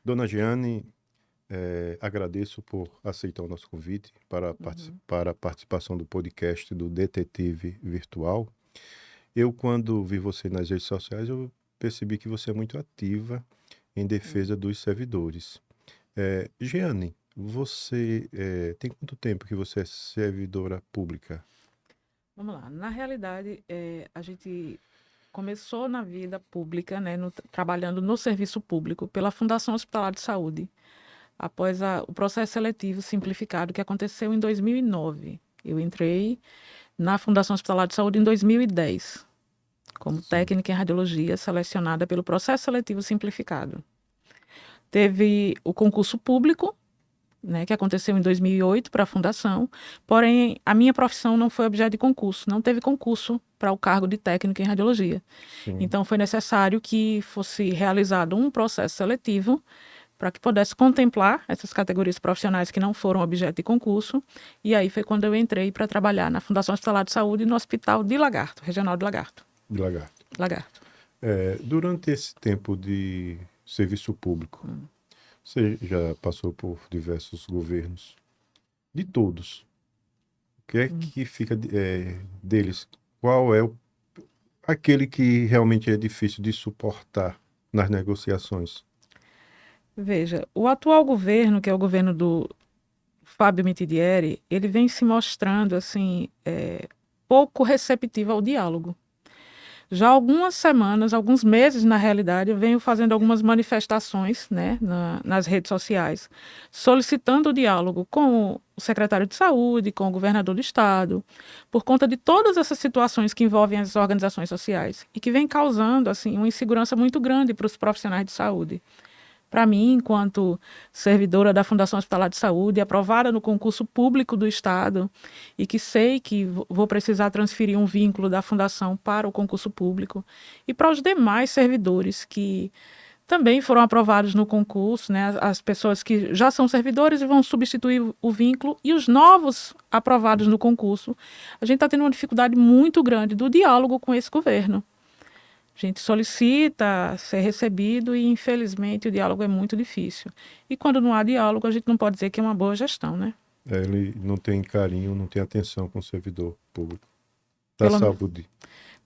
Dona Jeane, agradeço por aceitar o nosso convite para para a participação do podcast do Detetive Virtual. Eu, quando vi você nas redes sociais, eu percebi que você é muito ativa em defesa dos servidores. Jeane, você tem quanto tempo que você é servidora pública? Vamos lá. Na realidade, a gente começou na vida pública, né, trabalhando no serviço público pela Fundação Hospitalar de Saúde, após o processo seletivo simplificado que aconteceu em 2009. Eu entrei na Fundação Hospitalar de Saúde em 2010, como Sim. técnica em radiologia, selecionada pelo processo seletivo simplificado. Teve o concurso público, né, que aconteceu em 2008 para a fundação, porém a minha profissão não foi objeto de concurso, não teve concurso para o cargo de técnico em radiologia. Sim. Então foi necessário que fosse realizado um processo seletivo para que pudesse contemplar essas categorias profissionais que não foram objeto de concurso, e aí foi quando eu entrei para trabalhar na Fundação Hospitalar de Saúde no Hospital de Lagarto, Regional de Lagarto. De Lagarto. Lagarto. Durante esse tempo de serviço público, você já passou por diversos governos, de todos. O que é que fica deles? Qual é aquele que realmente é difícil de suportar nas negociações? Veja, o atual governo, que é o governo do Fábio Mitidieri, ele vem se mostrando assim pouco receptivo ao diálogo. Já há algumas semanas, alguns meses na realidade, eu venho fazendo algumas manifestações, né, nas redes sociais, solicitando o diálogo com o secretário de saúde, com o governador do estado, por conta de todas essas situações que envolvem as organizações sociais e que vem causando assim uma insegurança muito grande para os profissionais de saúde. Para mim, enquanto servidora da Fundação Hospitalar de Saúde, aprovada no concurso público do Estado, e que sei que vou precisar transferir um vínculo da Fundação para o concurso público, e para os demais servidores que também foram aprovados no concurso, né, as pessoas que já são servidores e vão substituir o vínculo, e os novos aprovados no concurso, a gente está tendo uma dificuldade muito grande do diálogo com esse governo. A gente solicita ser recebido e, infelizmente, o diálogo é muito difícil. E quando não há diálogo, a gente não pode dizer que é uma boa gestão, né? Ele não tem carinho, não tem atenção com o servidor público da Pelo, saúde.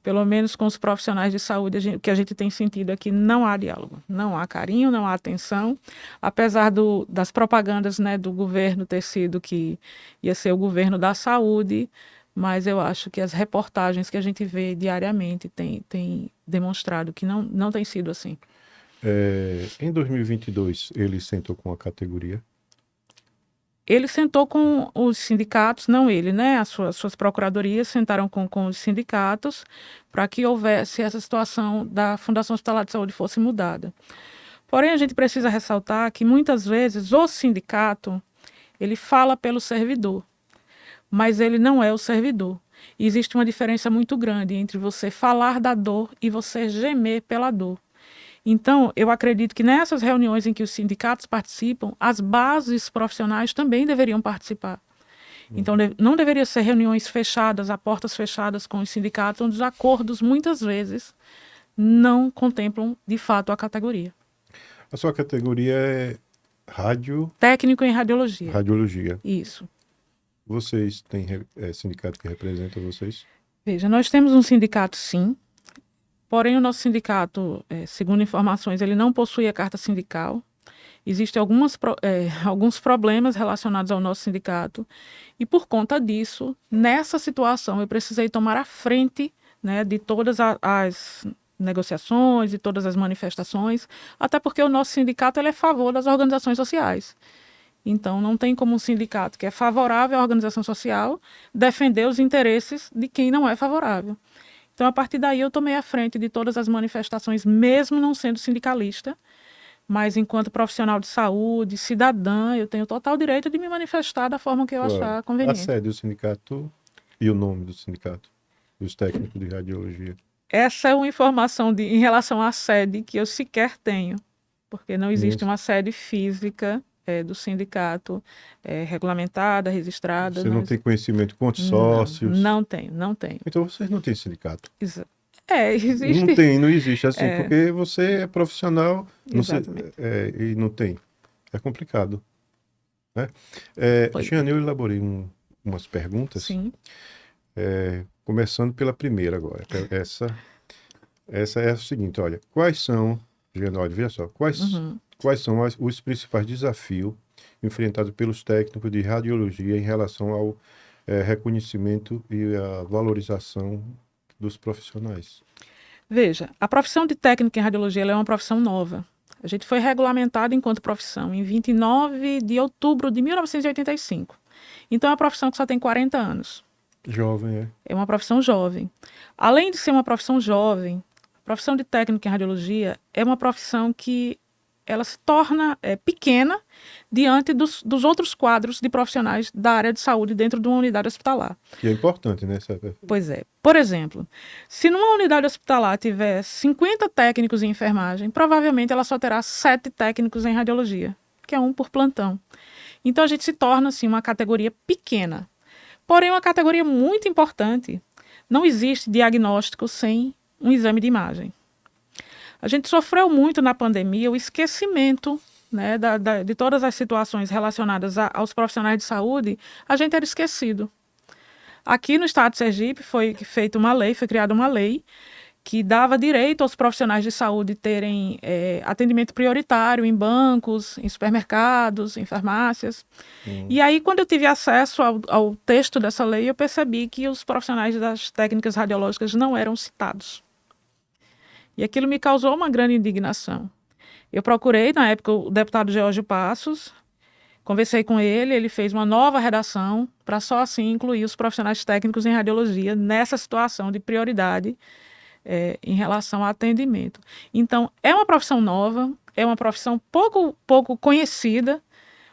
pelo menos com os profissionais de saúde, o que a gente tem sentido é que não há diálogo, não há carinho, não há atenção. Apesar das propagandas, né, do governo ter sido que ia ser o governo da saúde, mas eu acho que as reportagens que a gente vê diariamente têm demonstrado que não tem sido assim. Em 2022, ele sentou com a categoria. Ele sentou com os sindicatos, não ele, né? As suas procuradorias sentaram com os sindicatos para que houvesse essa situação da Fundação Hospitalar de Saúde fosse mudada. Porém, a gente precisa ressaltar que muitas vezes o sindicato ele fala pelo servidor, mas ele não é o servidor. E existe uma diferença muito grande entre você falar da dor e você gemer pela dor. Então, eu acredito que nessas reuniões em que os sindicatos participam, as bases profissionais também deveriam participar. Então, não deveria ser reuniões fechadas, a portas fechadas com os sindicatos, onde os acordos, muitas vezes, não contemplam, de fato, a categoria. A sua categoria é Técnico em radiologia. radiologia. Isso. Vocês têm sindicato que representa vocês? Veja, nós temos um sindicato, sim. Porém, o nosso sindicato, segundo informações, ele não possui a carta sindical. Existem alguns problemas relacionados ao nosso sindicato e, por conta disso, nessa situação, eu precisei tomar a frente, né, de todas as negociações e todas as manifestações, até porque o nosso sindicato ele é a favor das organizações sociais. Então, não tem como um sindicato que é favorável à organização social defender os interesses de quem não é favorável. Então, a partir daí, eu tomei a frente de todas as manifestações, mesmo não sendo sindicalista, mas enquanto profissional de saúde, cidadã, eu tenho total direito de me manifestar da forma que eu Claro. achar A conveniente. sede do sindicato e o nome do sindicato, dos técnicos de radiologia. Essa é uma informação em relação à sede que eu sequer tenho, porque não existe Isso. uma sede física do sindicato regulamentada, registrada. Você não tem conhecimento quantos Não, sócios. não tenho. Então vocês não têm sindicato. Existe. Não existe assim, porque você é profissional Exatamente. e não tem. É complicado, né? Pois é. Jeane, eu elaborei umas perguntas, Sim. começando pela primeira agora. Essa é a seguinte, olha, quais são, Jeane, olha, veja só, Uhum. quais são os principais desafios enfrentados pelos técnicos de radiologia em relação ao reconhecimento e a valorização dos profissionais? Veja, a profissão de técnico em radiologia ela é uma profissão nova. A gente foi regulamentado enquanto profissão em 29 de outubro de 1985. Então, é uma profissão que só tem 40 anos. Jovem, é. É uma profissão jovem. Além de ser uma profissão jovem, a profissão de técnico em radiologia é uma profissão que ela se torna pequena diante dos outros quadros de profissionais da área de saúde dentro de uma unidade hospitalar. Que é importante, né? Pois é. Por exemplo, se numa unidade hospitalar tiver 50 técnicos em enfermagem, provavelmente ela só terá 7 técnicos em radiologia, que é um por plantão. Então a gente se torna assim uma categoria pequena. Porém, uma categoria muito importante. Não existe diagnóstico sem um exame de imagem. A gente sofreu muito na pandemia o esquecimento, né, de todas as situações relacionadas aos profissionais de saúde. A gente era esquecido. Aqui no estado de Sergipe foi feita uma lei, foi criada uma lei que dava direito aos profissionais de saúde terem atendimento prioritário em bancos, em supermercados, em farmácias. E aí, quando eu tive acesso ao texto dessa lei, eu percebi que os profissionais das técnicas radiológicas não eram citados. E aquilo me causou uma grande indignação. Eu procurei, na época, o deputado Geórgio Passos, conversei com ele, ele fez uma nova redação para só assim incluir os profissionais técnicos em radiologia nessa situação de prioridade em relação ao atendimento. Então, é uma profissão nova, é uma profissão pouco conhecida.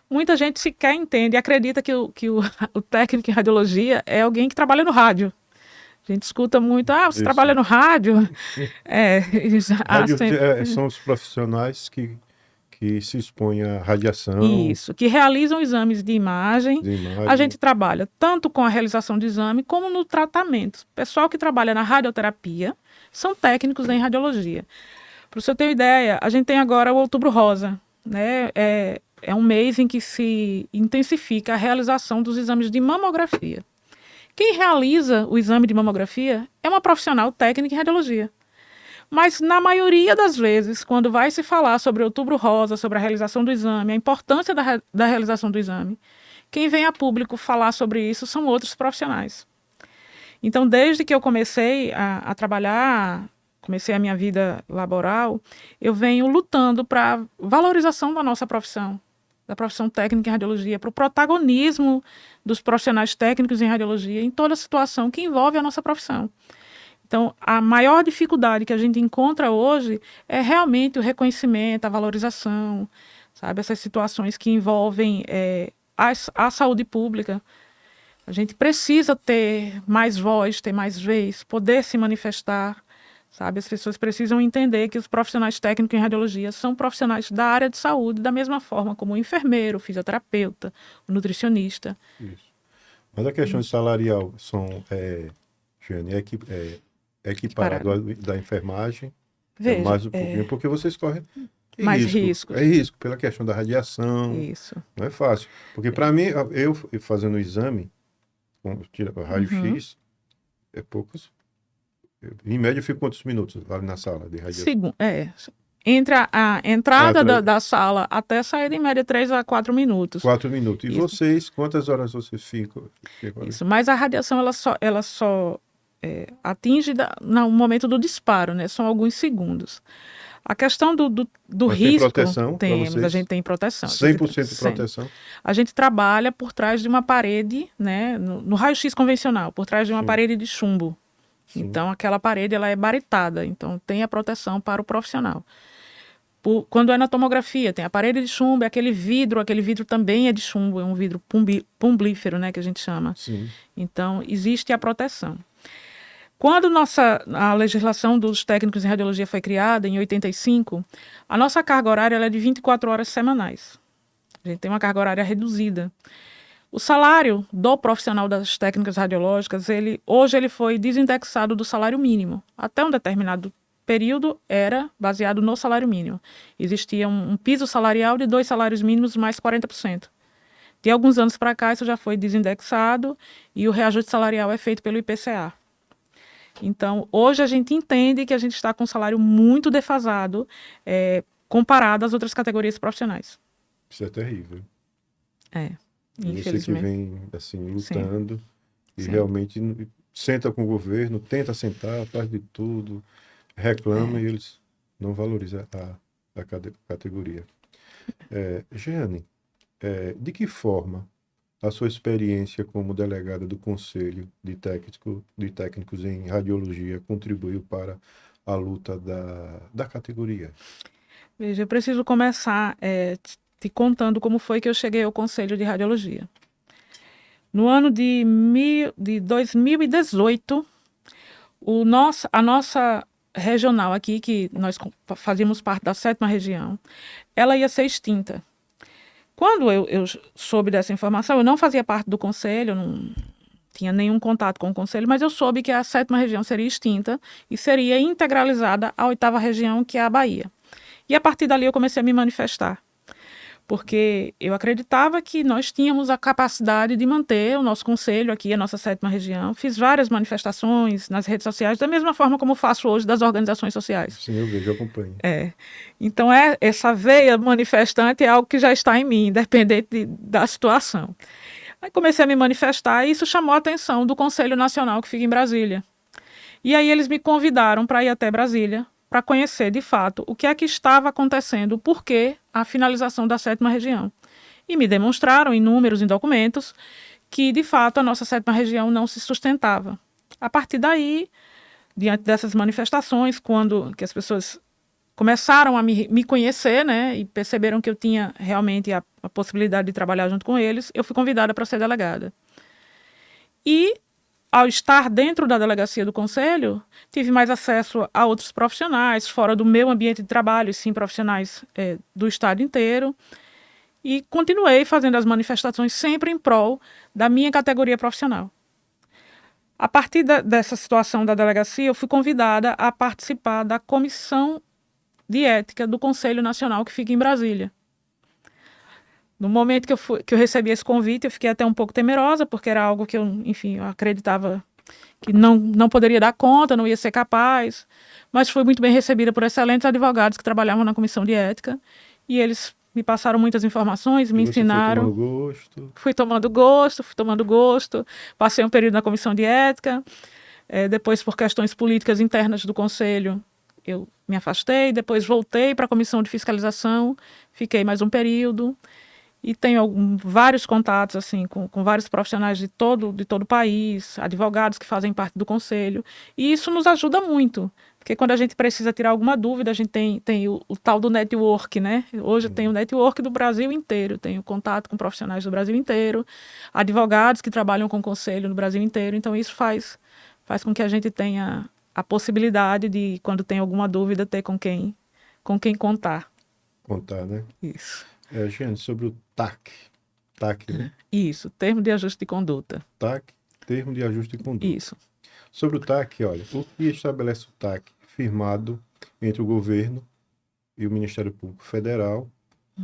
Muita gente sequer entende e acredita que o técnico em radiologia é alguém que trabalha no rádio. A gente escuta muito, você Isso. trabalha no rádio? São os profissionais que se expõem à radiação. Isso, que realizam exames de imagem. A gente trabalha tanto com a realização de exame como no tratamento. O pessoal que trabalha na radioterapia são técnicos em radiologia. Para você ter uma ideia, a gente tem agora o Outubro Rosa, né? É um mês em que se intensifica a realização dos exames de mamografia. Quem realiza o exame de mamografia é uma profissional técnica em radiologia. Mas, na maioria das vezes, quando vai se falar sobre o Outubro Rosa, sobre a realização do exame, a importância da realização do exame, quem vem a público falar sobre isso são outros profissionais. Então, desde que eu comecei a trabalhar, comecei a minha vida laboral, eu venho lutando para a valorização da nossa profissão, da profissão técnica em radiologia, para o protagonismo dos profissionais técnicos em radiologia em toda situação que envolve a nossa profissão. Então, a maior dificuldade que a gente encontra hoje é realmente o reconhecimento, a valorização, sabe? Essas situações que envolvem a saúde pública. A gente precisa ter mais voz, ter mais vez, poder se manifestar, sabe? As pessoas precisam entender que os profissionais técnicos em radiologia são profissionais da área de saúde, da mesma forma como o enfermeiro, o fisioterapeuta, o nutricionista. Isso. Mas a questão salarial Jeane, equiparado da enfermagem, Veja, mais um pouquinho, porque vocês correm mais riscos. É risco pela questão da radiação. Isso. Não é fácil. Porque para mim, eu fazendo o exame, raio-x, é poucos. Em média, eu fico quantos minutos lá na sala de radiação? Entre a entrada da sala até sair, em média, 3 a 4 minutos. 4 minutos. E isso. Vocês, quantas horas vocês ficam? Isso, mas a radiação, ela só atinge no momento do disparo, né? São alguns segundos. A questão do risco... Tem proteção? A gente tem proteção. 100% de proteção? A gente trabalha por trás de uma parede, né? No raio-x convencional, por trás de uma parede de chumbo. Sim. Então, aquela parede ela é baritada, então tem a proteção para o profissional. Quando é na tomografia, tem a parede de chumbo, aquele vidro também é de chumbo, é um vidro pumblífero, né, que a gente chama. Sim. Então, existe a proteção. Quando a legislação dos técnicos em radiologia foi criada, em 85, a nossa carga horária ela é de 24 horas semanais. A gente tem uma carga horária reduzida. O salário do profissional das técnicas radiológicas, hoje ele foi desindexado do salário mínimo. Até um determinado período era baseado no salário mínimo. Existia um piso salarial de 2 salários mínimos mais 40%. De alguns anos para cá, isso já foi desindexado e o reajuste salarial é feito pelo IPCA. Então, hoje a gente entende que a gente está com um salário muito defasado comparado às outras categorias profissionais. Isso é terrível. Infelizmente. Você que vem assim, lutando e Sim. realmente senta com o governo, tenta sentar, faz de tudo, reclama e eles não valorizam a categoria. Jeane, de que forma a sua experiência como delegada do Conselho de Técnicos em Radiologia contribuiu para a luta da categoria? Veja, eu preciso começar te contando como foi que eu cheguei ao Conselho de Radiologia. No ano de 2018, a nossa regional aqui, que nós fazíamos parte da 7ª região, ela ia ser extinta. Quando eu soube dessa informação, eu não fazia parte do Conselho, eu não tinha nenhum contato com o Conselho, mas eu soube que a 7ª região seria extinta e seria integralizada à 8ª região, que é a Bahia. E a partir dali eu comecei a me manifestar, porque eu acreditava que nós tínhamos a capacidade de manter o nosso conselho aqui, a nossa 7ª região. Fiz várias manifestações nas redes sociais, da mesma forma como faço hoje das organizações sociais. Sim, eu vejo, eu acompanho. Então, essa veia manifestante é algo que já está em mim, independente da situação. Aí comecei a me manifestar e isso chamou a atenção do Conselho Nacional, que fica em Brasília. E aí eles me convidaram para ir até Brasília, para conhecer, de fato, o que é que estava acontecendo, por que a finalização da 7ª região. E me demonstraram em números, em documentos, que, de fato, a nossa 7ª região não se sustentava. A partir daí, diante dessas manifestações, quando que as pessoas começaram a me conhecer, né, e perceberam que eu tinha realmente a possibilidade de trabalhar junto com eles, eu fui convidada para ser delegada. E ao estar dentro da delegacia do Conselho, tive mais acesso a outros profissionais, fora do meu ambiente de trabalho, sim, profissionais do estado inteiro. E continuei fazendo as manifestações sempre em prol da minha categoria profissional. A partir dessa situação da delegacia, eu fui convidada a participar da Comissão de Ética do Conselho Nacional, que fica em Brasília. No momento que eu recebi esse convite, eu fiquei até um pouco temerosa, porque era algo que eu acreditava que não poderia dar conta, não ia ser capaz, mas fui muito bem recebida por excelentes advogados que trabalhavam na Comissão de Ética, e eles me passaram muitas informações, me ensinaram. Fui tomando gosto, passei um período na Comissão de Ética, depois por questões políticas internas do Conselho, eu me afastei, depois voltei para a Comissão de Fiscalização, fiquei mais um período, e tenho vários contatos assim, com vários profissionais de todo o país, advogados que fazem parte do Conselho, e isso nos ajuda muito, porque quando a gente precisa tirar alguma dúvida, a gente tem o tal do network, né? Hoje tem o network do Brasil inteiro, tenho contato com profissionais do Brasil inteiro, advogados que trabalham com o Conselho no Brasil inteiro, então isso faz com que a gente tenha a possibilidade de, quando tem alguma dúvida, ter com quem contar. Contar, né? Isso. Jeane, sobre o TAC. TAC, né? Isso, termo de ajuste de conduta. TAC, termo de ajuste de conduta. Isso. Sobre o TAC, olha, o que estabelece o TAC firmado entre o governo e o Ministério Público Federal,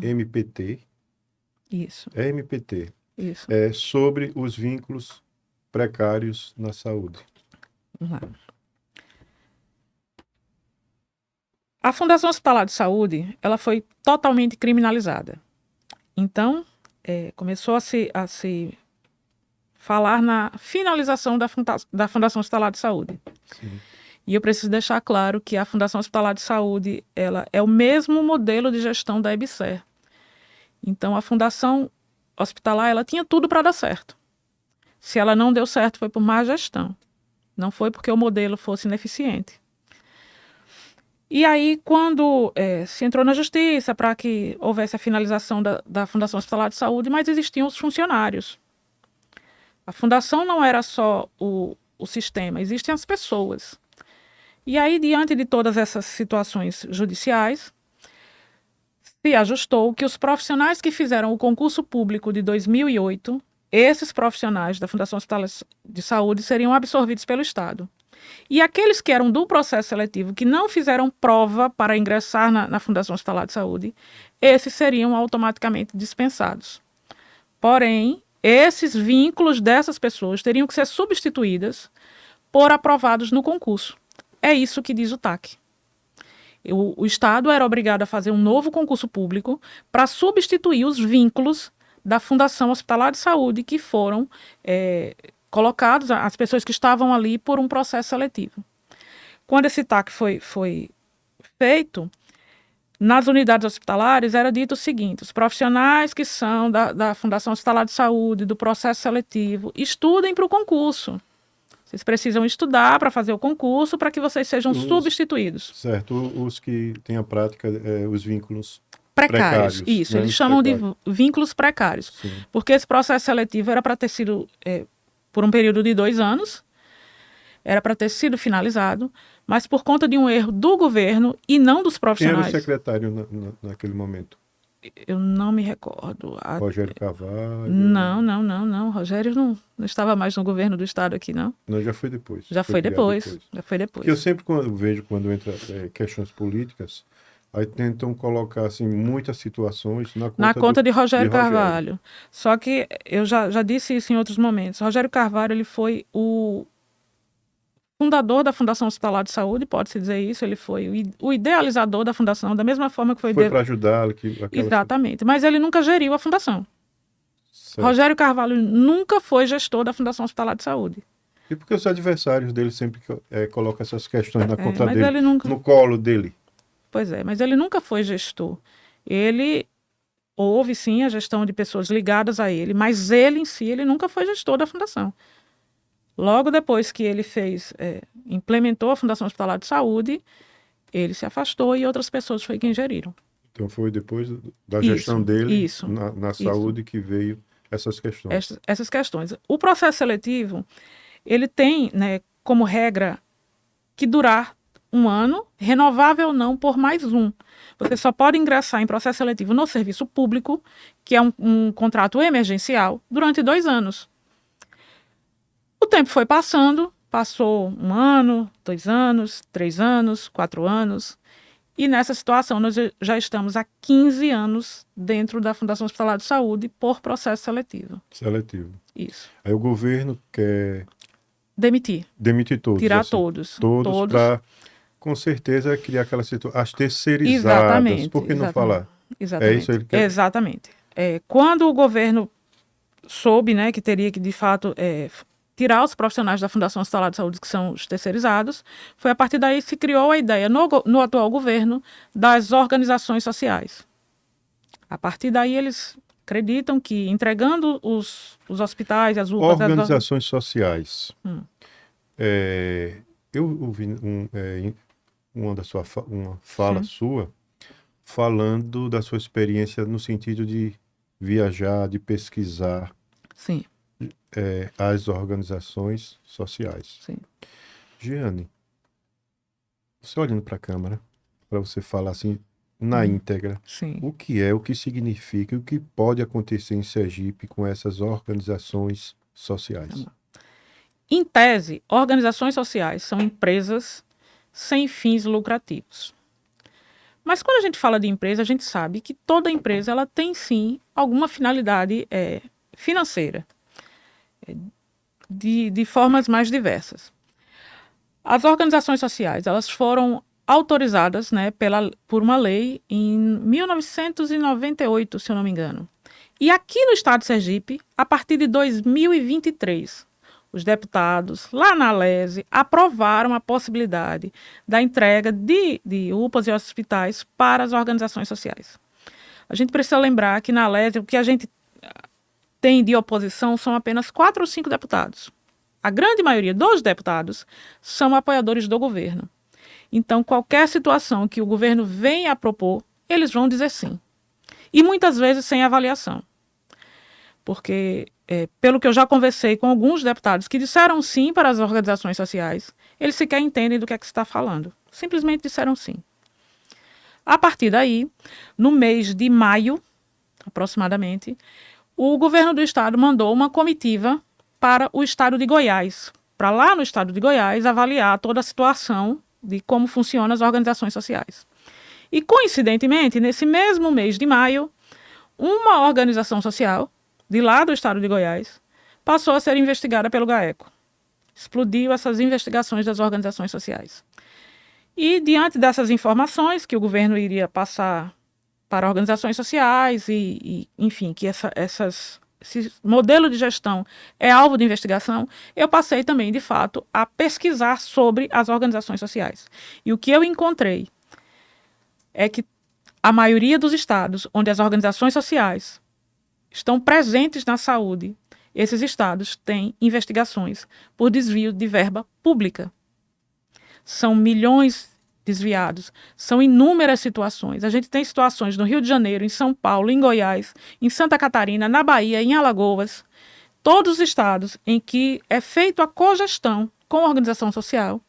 MPT. Isso. MPT. Isso. Sobre os vínculos precários na saúde. Vamos lá. A Fundação Hospitalar de Saúde, ela foi totalmente criminalizada. Então, começou a se falar na finalização da Fundação Hospitalar de Saúde. Sim. E eu preciso deixar claro que a Fundação Hospitalar de Saúde, ela é o mesmo modelo de gestão da EBSER. Então, a Fundação Hospitalar, ela tinha tudo para dar certo. Se ela não deu certo, foi por má gestão. Não foi porque o modelo fosse ineficiente. E aí, quando se entrou na justiça para que houvesse a finalização da Fundação Hospitalar de Saúde, mas existiam os funcionários. A fundação não era só o sistema, existem as pessoas. E aí, diante de todas essas situações judiciais, se ajustou que os profissionais que fizeram o concurso público de 2008, esses profissionais da Fundação Hospitalar de Saúde seriam absorvidos pelo Estado. E aqueles que eram do processo seletivo, que não fizeram prova para ingressar na Fundação Hospitalar de Saúde, esses seriam automaticamente dispensados. Porém, esses vínculos dessas pessoas teriam que ser substituídas por aprovados no concurso. É isso que diz o TAC. O Estado era obrigado a fazer um novo concurso público para substituir os vínculos da Fundação Hospitalar de Saúde que foram colocados, as pessoas que estavam ali por um processo seletivo. Quando esse TAC foi feito, nas unidades hospitalares era dito o seguinte: os profissionais que são da Fundação Hospitalar de Saúde, do processo seletivo, estudem para o concurso. Vocês precisam estudar para fazer o concurso para que vocês sejam substituídos. Certo, os que têm a prática, os vínculos precários. Isso, né? Eles chamam de vínculos precários. Sim. Porque esse processo seletivo era para ter sido, por um período de 2 anos, era para ter sido finalizado, mas por conta de um erro do governo e não dos profissionais. Quem era o secretário naquele momento? Eu não me recordo. Rogério Carvalho? Não. Rogério não estava mais no governo do estado aqui, não. Não, já foi depois. Já foi depois. Porque eu sempre vejo quando entra questões políticas, aí tentam colocar assim, muitas situações na conta de Rogério Carvalho. Só que eu já disse isso em outros momentos. Rogério Carvalho ele foi o fundador da Fundação Hospitalar de Saúde, pode-se dizer isso, ele foi o idealizador da fundação, da mesma forma que foi para ajudá-lo. Exatamente, mas ele nunca geriu a fundação. Certo. Rogério Carvalho nunca foi gestor da Fundação Hospitalar de Saúde. E porque os adversários dele sempre colocam essas questões na conta dele, no colo dele? Pois é, mas ele nunca foi gestor. Houve sim a gestão de pessoas ligadas a ele, mas ele em si, ele nunca foi gestor da fundação. Logo depois que ele implementou a Fundação Hospitalar de Saúde, ele se afastou e outras pessoas foi quem geriram. Então foi depois da gestão dele na saúde que veio essas questões. Essas questões. O processo seletivo, ele tem, né, como regra que durar 1 ano, renovável ou não por mais 1. Você só pode ingressar em processo seletivo no serviço público, que é um contrato emergencial, durante 2 anos. O tempo foi passou 1 ano, 2 anos, 3 anos, 4 anos. E nessa situação nós já estamos há 15 anos dentro da Fundação Hospitalar de Saúde por processo seletivo. Seletivo. Isso. Aí o governo quer... Demitir todos. Tirar assim, todos. Todos para, com certeza, criar aquela situação. As terceirizadas. Exatamente. Por que não falar? Exatamente. É isso que ele quer? Exatamente. Quando o governo soube, né, que teria que, de fato... tirar os profissionais da Fundação Hospitalar de Saúde, que são os terceirizados, foi a partir daí que se criou a ideia, no atual governo, das organizações sociais. A partir daí eles acreditam que entregando os hospitais, as UPAs... Organizações sociais. Eu ouvi uma fala Sim. sua falando da sua experiência no sentido de viajar, de pesquisar. Sim. As organizações sociais. Sim. Giane, você olhando para a câmera, para você falar assim, na íntegra, Sim. o que significa, o que pode acontecer em Sergipe com essas organizações sociais? Em tese, organizações sociais são empresas sem fins lucrativos. Mas quando a gente fala de empresa, a gente sabe que toda empresa ela tem sim alguma finalidade financeira. De formas mais diversas. As organizações sociais elas foram autorizadas, né, por uma lei em 1998, se eu não me engano. E aqui no estado de Sergipe, a partir de 2023, os deputados, lá na Alese, aprovaram a possibilidade da entrega de UPAs e hospitais para as organizações sociais. A gente precisa lembrar que na Alese, o que a gente tem de oposição são apenas 4 ou 5 deputados. A grande maioria dos deputados são apoiadores do governo. Então, qualquer situação que o governo venha a propor, eles vão dizer sim. E muitas vezes sem avaliação. Porque, pelo que eu já conversei com alguns deputados que disseram sim para as organizações sociais, eles sequer entendem do que é que se está falando. Simplesmente disseram sim. A partir daí, no mês de maio, aproximadamente, o governo do estado mandou uma comitiva para o estado de Goiás, para lá no estado de Goiás avaliar toda a situação de como funcionam as organizações sociais. E, coincidentemente, nesse mesmo mês de maio, uma organização social de lá do estado de Goiás passou a ser investigada pelo GAECO. Explodiu essas investigações das organizações sociais. E, diante dessas informações que o governo iria passar para organizações sociais enfim, que esse modelo de gestão é alvo de investigação, eu passei também, de fato, a pesquisar sobre as organizações sociais. E o que eu encontrei é que a maioria dos estados onde as organizações sociais estão presentes na saúde, esses estados têm investigações por desvio de verba pública. São milhões desviados, são inúmeras situações. A gente tem situações no Rio de Janeiro, em São Paulo, em Goiás, em Santa Catarina, na Bahia, em Alagoas, todos os estados em que é feita a cogestão com a organização social,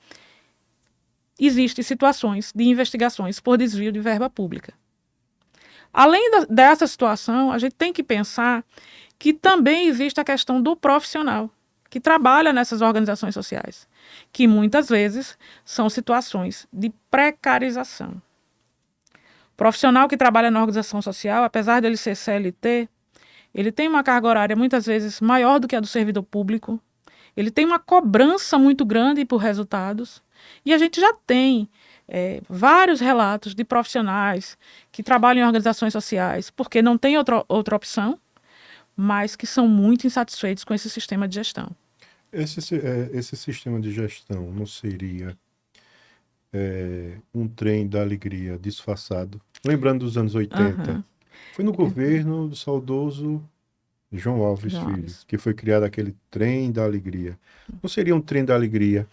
existem situações de investigações por desvio de verba pública. Além dessa situação, a gente tem que pensar que também existe a questão do profissional que trabalha nessas organizações sociais, que muitas vezes são situações de precarização. O profissional que trabalha na organização social, apesar dele ser CLT, ele tem uma carga horária muitas vezes maior do que a do servidor público, ele tem uma cobrança muito grande por resultados, e a gente já tem vários relatos de profissionais que trabalham em organizações sociais porque não tem outra opção, mas que são muito insatisfeitos com esse sistema de gestão. Esse sistema de gestão não seria um trem da alegria disfarçado? Lembrando dos anos 80, foi no governo do saudoso João Alves Filho, que foi criado aquele trem da alegria. Não seria um trem da alegria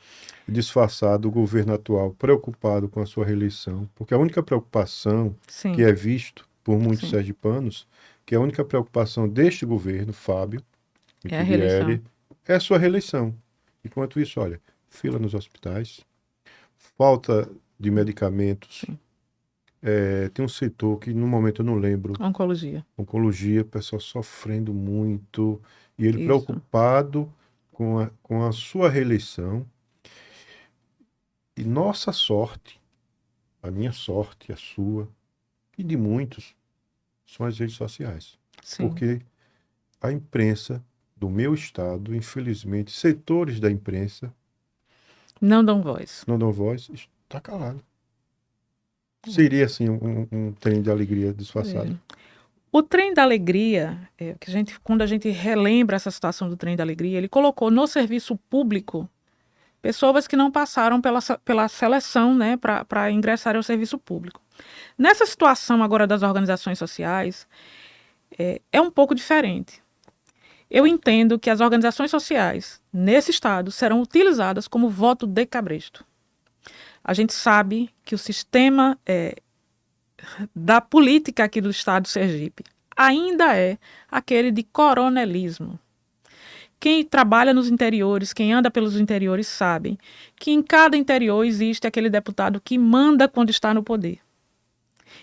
disfarçado o governo atual, preocupado com a sua reeleição? Porque a única preocupação que é visto por muitos sergipanos, que a única preocupação deste governo, Fábio Mitidieri, é a sua reeleição. Enquanto isso, olha, fila nos hospitais, falta de medicamentos. Tem um setor que, no momento, eu não lembro. Oncologia, o pessoal sofrendo muito. E ele preocupado com a sua reeleição. E nossa sorte, a minha sorte, a sua, e de muitos, são as redes sociais. Porque a imprensa do meu estado, infelizmente, setores da imprensa não dão voz. Está calado. Seria, assim, um trem de alegria disfarçado. O trem da alegria, quando a gente relembra essa situação do trem da alegria, ele colocou no serviço público pessoas que não passaram pela seleção, né, para ingressar ao serviço público. Nessa situação agora das organizações sociais, é um pouco diferente. Eu entendo que as organizações sociais, nesse estado, serão utilizadas como voto de cabresto. A gente sabe que o sistema da política aqui do estado de Sergipe ainda é aquele de coronelismo. Quem trabalha nos interiores, quem anda pelos interiores, sabe que em cada interior existe aquele deputado que manda quando está no poder.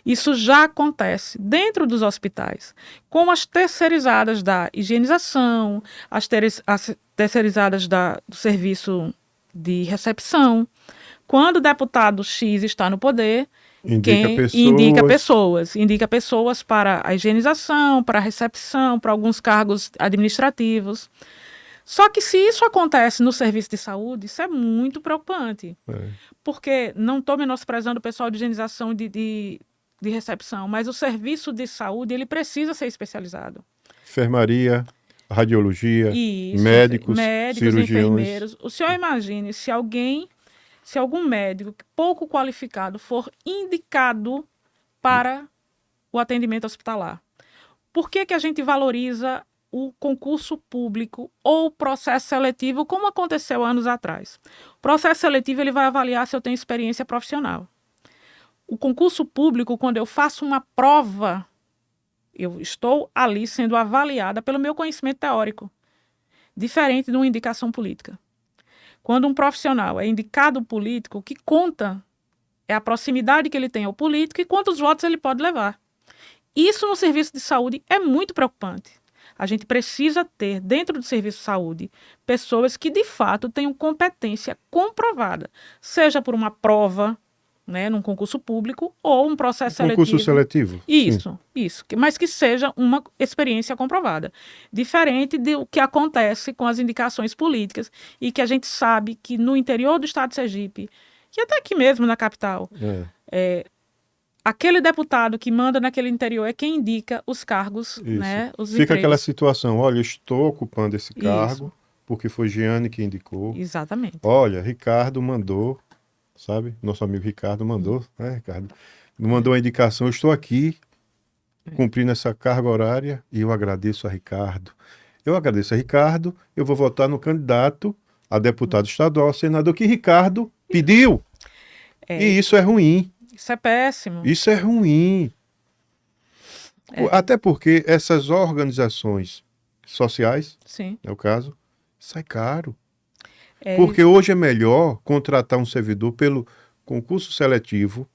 Isso já acontece dentro dos hospitais, com as terceirizadas da higienização, as terceirizadas do serviço de recepção. Quando o deputado X está no poder, indica pessoas para a higienização, para a recepção, para alguns cargos administrativos. Só que se isso acontece no serviço de saúde, isso é muito preocupante. Porque não estou menosprezando o pessoal de higienização de recepção, mas o serviço de saúde ele precisa ser especializado. Enfermaria, radiologia, médicos, cirurgiões. Enfermeiros. O senhor imagine se algum médico pouco qualificado for indicado para o atendimento hospitalar. Por que a gente valoriza o concurso público ou o processo seletivo, como aconteceu anos atrás? O processo seletivo ele vai avaliar se eu tenho experiência profissional. O concurso público, quando eu faço uma prova, eu estou ali sendo avaliada pelo meu conhecimento teórico, diferente de uma indicação política. Quando um profissional é indicado político, o que conta é a proximidade que ele tem ao político e quantos votos ele pode levar. Isso no serviço de saúde é muito preocupante. A gente precisa ter, dentro do serviço de saúde, pessoas que, de fato, tenham competência comprovada, seja por uma prova, né, num concurso público, ou um processo Concurso seletivo. seletivo? Sim. Isso. Mas que seja uma experiência comprovada. Diferente do que acontece com as indicações políticas e que a gente sabe que no interior do estado de Sergipe, e até aqui mesmo na capital, aquele deputado que manda naquele interior é quem indica os cargos, Isso. né, os Fica aquela empregos. situação, olha, eu estou ocupando esse cargo Isso. porque foi Giane que indicou. Exatamente. Olha, Ricardo mandou, sabe? Nosso amigo Ricardo mandou, né, Ricardo? Mandou a indicação, eu estou aqui cumprindo essa carga horária e eu agradeço a Ricardo. Eu agradeço a Ricardo, eu vou votar no candidato a deputado estadual, senador que Ricardo pediu. E isso é ruim. Isso é péssimo. Isso é ruim. Até porque essas organizações sociais, Sim. é o caso, sai caro. Porque hoje é melhor contratar um servidor pelo concurso seletivo,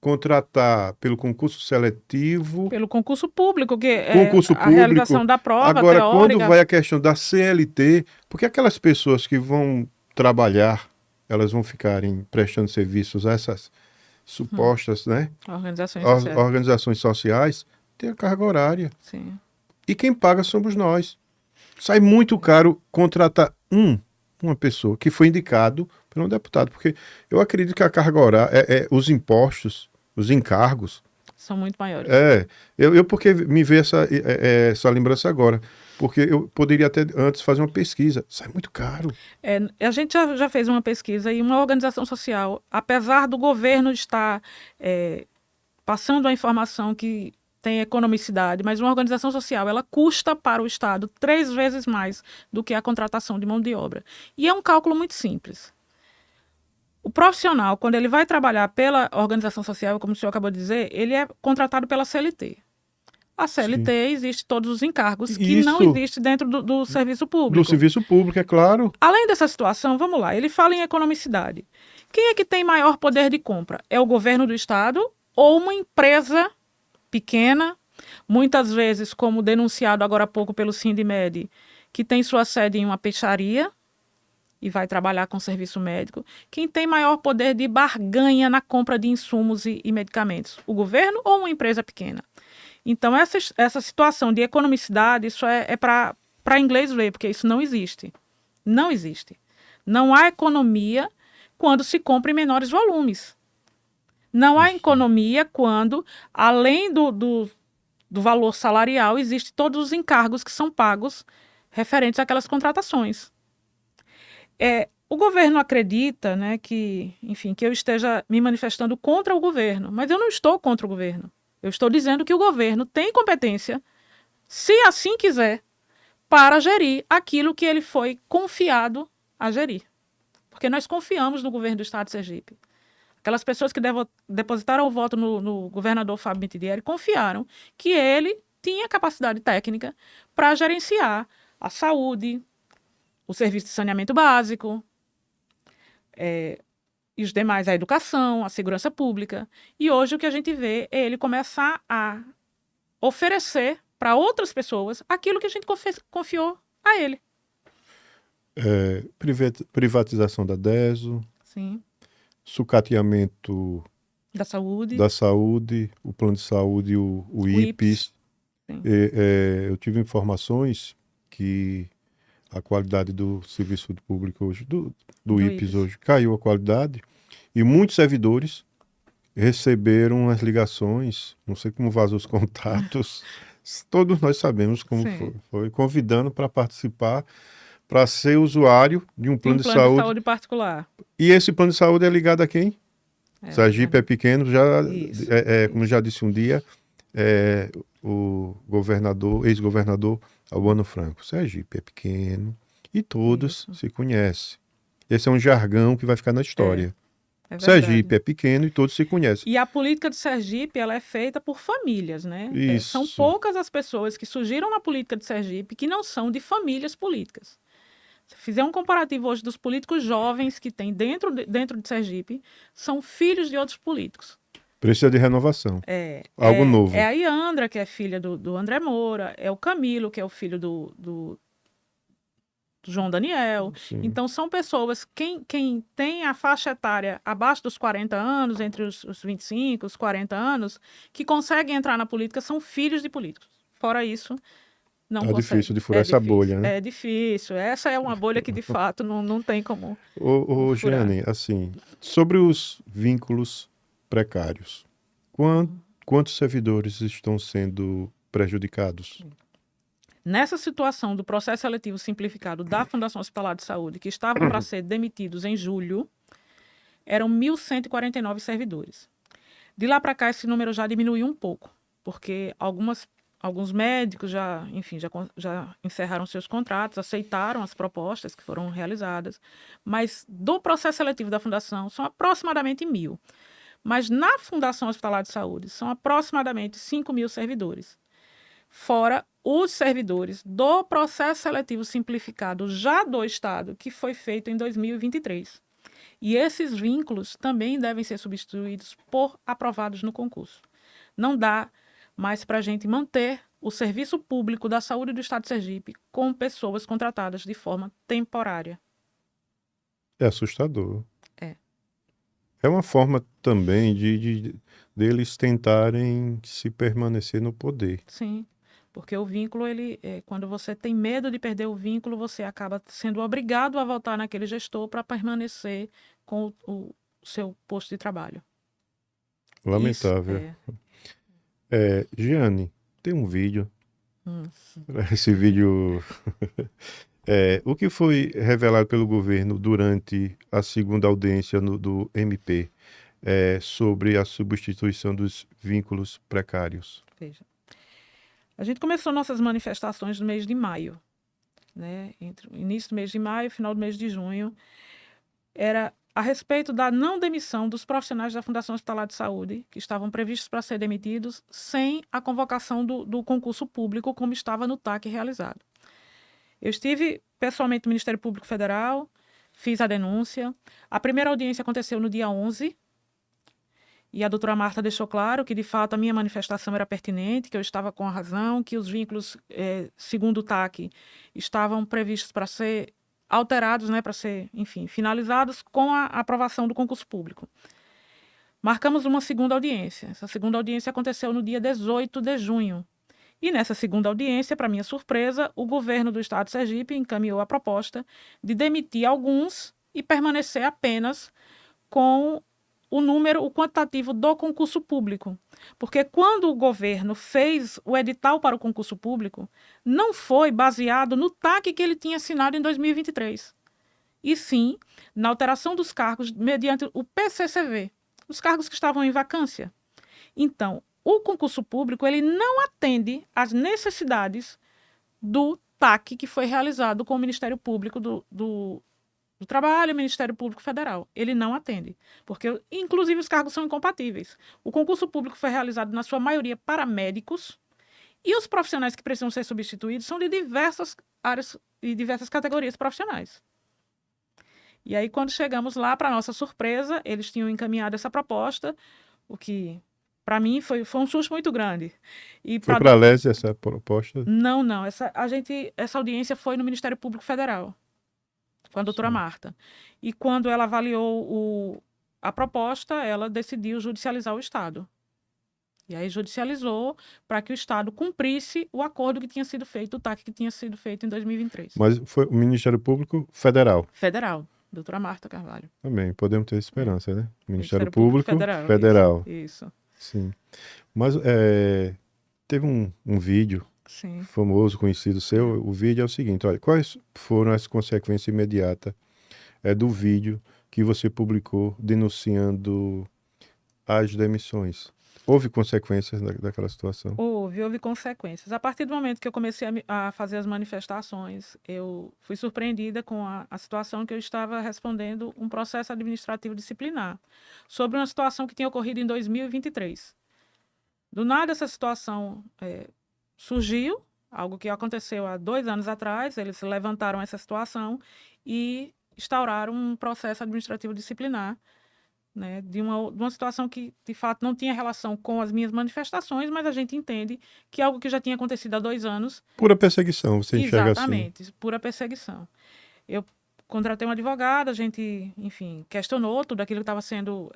contratar pelo concurso seletivo, pelo concurso público, que concurso é a público, realização da prova agora, teórica. quando vai a questão da CLT, porque aquelas pessoas que vão trabalhar, elas vão ficarem prestando serviços a essas supostas, né? Organizações sociais, tem a carga horária. Sim. E quem paga somos nós. Sai muito caro contratar uma pessoa que foi indicado por um deputado, porque eu acredito que a carga horária, os impostos, os encargos... São muito maiores. Eu porque me veio essa lembrança agora, porque eu poderia até antes fazer uma pesquisa, sai muito caro. A gente já fez uma pesquisa e uma organização social, apesar do governo estar passando a informação que tem economicidade, mas uma organização social, ela custa para o Estado 3 vezes mais do que a contratação de mão de obra. E é um cálculo muito simples. O profissional, quando ele vai trabalhar pela organização social, como o senhor acabou de dizer, ele é contratado pela CLT. A CLT existe todos os encargos que não existem dentro do serviço público. Do serviço público, é claro. Além dessa situação, vamos lá, ele fala em economicidade. Quem é que tem maior poder de compra? É o governo do Estado ou uma empresa pequena, muitas vezes, como denunciado agora há pouco pelo Sindimed, que tem sua sede em uma peixaria e vai trabalhar com serviço médico? Quem tem maior poder de barganha na compra de insumos e medicamentos? O governo ou uma empresa pequena? Então, essa situação de economicidade, isso é para inglês ver, porque isso não existe. Não existe. Não há economia quando se compra em menores volumes. Não há economia quando, além do valor salarial, existem todos os encargos que são pagos referentes àquelas contratações. O governo acredita, né, que eu esteja me manifestando contra o governo, mas eu não estou contra o governo. Eu estou dizendo que o governo tem competência, se assim quiser, para gerir aquilo que ele foi confiado a gerir. Porque nós confiamos no governo do Estado de Sergipe. Aquelas pessoas que depositaram o voto no governador Fábio Mitidieri confiaram que ele tinha capacidade técnica para gerenciar a saúde, o serviço de saneamento básico, e os demais, a educação, a segurança pública. E hoje o que a gente vê é ele começar a oferecer para outras pessoas aquilo que a gente confiou a ele. Privatização da DESO. Sim. Sucateamento da saúde, o plano de saúde, o IPES. Eu tive informações que a qualidade do serviço público hoje, do IPES hoje, caiu a qualidade e muitos servidores receberam as ligações, não sei como vazou os contatos, todos nós sabemos como foi, convidando para participar, para ser usuário de um plano de saúde particular. E esse plano de saúde é ligado a quem? Sergipe é pequeno, como já disse um dia, o ex-governador Albano Franco. Sergipe é pequeno e todos se conhecem. Esse é um jargão que vai ficar na história. Sergipe é pequeno e todos se conhecem. E a política de Sergipe, ela é feita por famílias, né? São poucas as pessoas que surgiram na política de Sergipe que não são de famílias políticas. Se fizer um comparativo hoje dos políticos jovens que tem dentro de Sergipe, são filhos de outros políticos. Precisa de renovação. É, Algo é, novo. é a Iandra, que é filha do André Moura, é o Camilo, que é o filho do João Daniel. Sim. Então, são pessoas, quem tem a faixa etária abaixo dos 40 anos, entre os 25, os 40 anos, que conseguem entrar na política, são filhos de políticos. Fora isso, não É difícil consegue. de furar essa bolha, né? É difícil. Essa é uma bolha que, de fato, não tem como furar. Jeane, assim, sobre os vínculos precários, quantos servidores estão sendo prejudicados? Nessa situação do processo seletivo simplificado da Fundação Hospitalar de Saúde, que estavam para ser demitidos em julho, eram 1.149 servidores. De lá para cá, esse número já diminuiu um pouco, porque alguns médicos já encerraram seus contratos, aceitaram as propostas que foram realizadas, mas do processo seletivo da Fundação são aproximadamente 1.000. Mas na Fundação Hospitalar de Saúde são aproximadamente 5.000 servidores. Fora os servidores do processo seletivo simplificado já do Estado, que foi feito em 2023. E esses vínculos também devem ser substituídos por aprovados no concurso. Não dá mais para a gente manter o serviço público da saúde do Estado de Sergipe com pessoas contratadas de forma temporária. É assustador. É. É uma forma também deles tentarem se permanecer no poder. Sim, porque o vínculo, quando você tem medo de perder o vínculo, você acaba sendo obrigado a voltar naquele gestor para permanecer com o seu posto de trabalho. Lamentável. Giane, tem um vídeo. Hum. Esse vídeo. O que foi revelado pelo governo durante a segunda audiência do MP sobre a substituição dos vínculos precários? Veja. A gente começou nossas manifestações no mês de maio, né? Entre o início do mês de maio e final do mês de junho. Era a respeito da não demissão dos profissionais da Fundação Hospitalar de Saúde, que estavam previstos para ser demitidos sem a convocação do concurso público, como estava no TAC realizado. Eu estive pessoalmente no Ministério Público Federal, fiz a denúncia. A primeira audiência aconteceu no dia 11, e a doutora Marta deixou claro que, de fato, a minha manifestação era pertinente, que eu estava com a razão, que os vínculos, segundo o TAC, estavam previstos para ser alterados, né, para ser, enfim, finalizados com a aprovação do concurso público. Marcamos uma segunda audiência. Essa segunda audiência aconteceu no dia 18 de junho. E nessa segunda audiência, para minha surpresa, o governo do Estado de Sergipe encaminhou a proposta de demitir alguns e permanecer apenas com o quantitativo do concurso público. Porque quando o governo fez o edital para o concurso público, não foi baseado no TAC que ele tinha assinado em 2023. E sim na alteração dos cargos mediante o PCCV, os cargos que estavam em vacância. Então, o concurso público ele não atende às necessidades do TAC que foi realizado com o Ministério Público do Trabalho e o Ministério Público Federal. Ele não atende, porque, inclusive, os cargos são incompatíveis. O concurso público foi realizado, na sua maioria, para médicos, e os profissionais que precisam ser substituídos são de diversas áreas e diversas categorias profissionais. E aí, quando chegamos lá, para nossa surpresa, eles tinham encaminhado essa proposta, o que, para mim, foi um susto muito grande. E Foi para a Lese essa proposta? Não. Essa audiência foi no Ministério Público Federal, com a doutora Marta. E quando ela avaliou a proposta, ela decidiu judicializar o Estado. E aí judicializou para que o Estado cumprisse o acordo que tinha sido feito, o TAC que tinha sido feito em 2023. Mas foi o Ministério Público Federal? Federal, doutora Marta Carvalho. Também, podemos ter esperança, né? Ministério Público Federal. Isso. Sim. Mas teve um vídeo Sim. famoso, conhecido seu. O vídeo é o seguinte, olha, quais foram as consequências imediatas do vídeo que você publicou denunciando as demissões? Houve consequências daquela situação? Houve consequências. A partir do momento que eu comecei a fazer as manifestações, eu fui surpreendida com a situação que eu estava respondendo um processo administrativo disciplinar sobre uma situação que tinha ocorrido em 2023. Do nada, essa situação surgiu, algo que aconteceu há 2 anos atrás. Eles levantaram essa situação e instauraram um processo administrativo disciplinar né, de uma situação que, de fato, não tinha relação com as minhas manifestações, mas a gente entende que algo que já tinha acontecido há 2 anos, Pura perseguição, você enxerga assim. exatamente, pura perseguição. Eu contratei um advogado, a gente, enfim, questionou tudo aquilo que estava sendo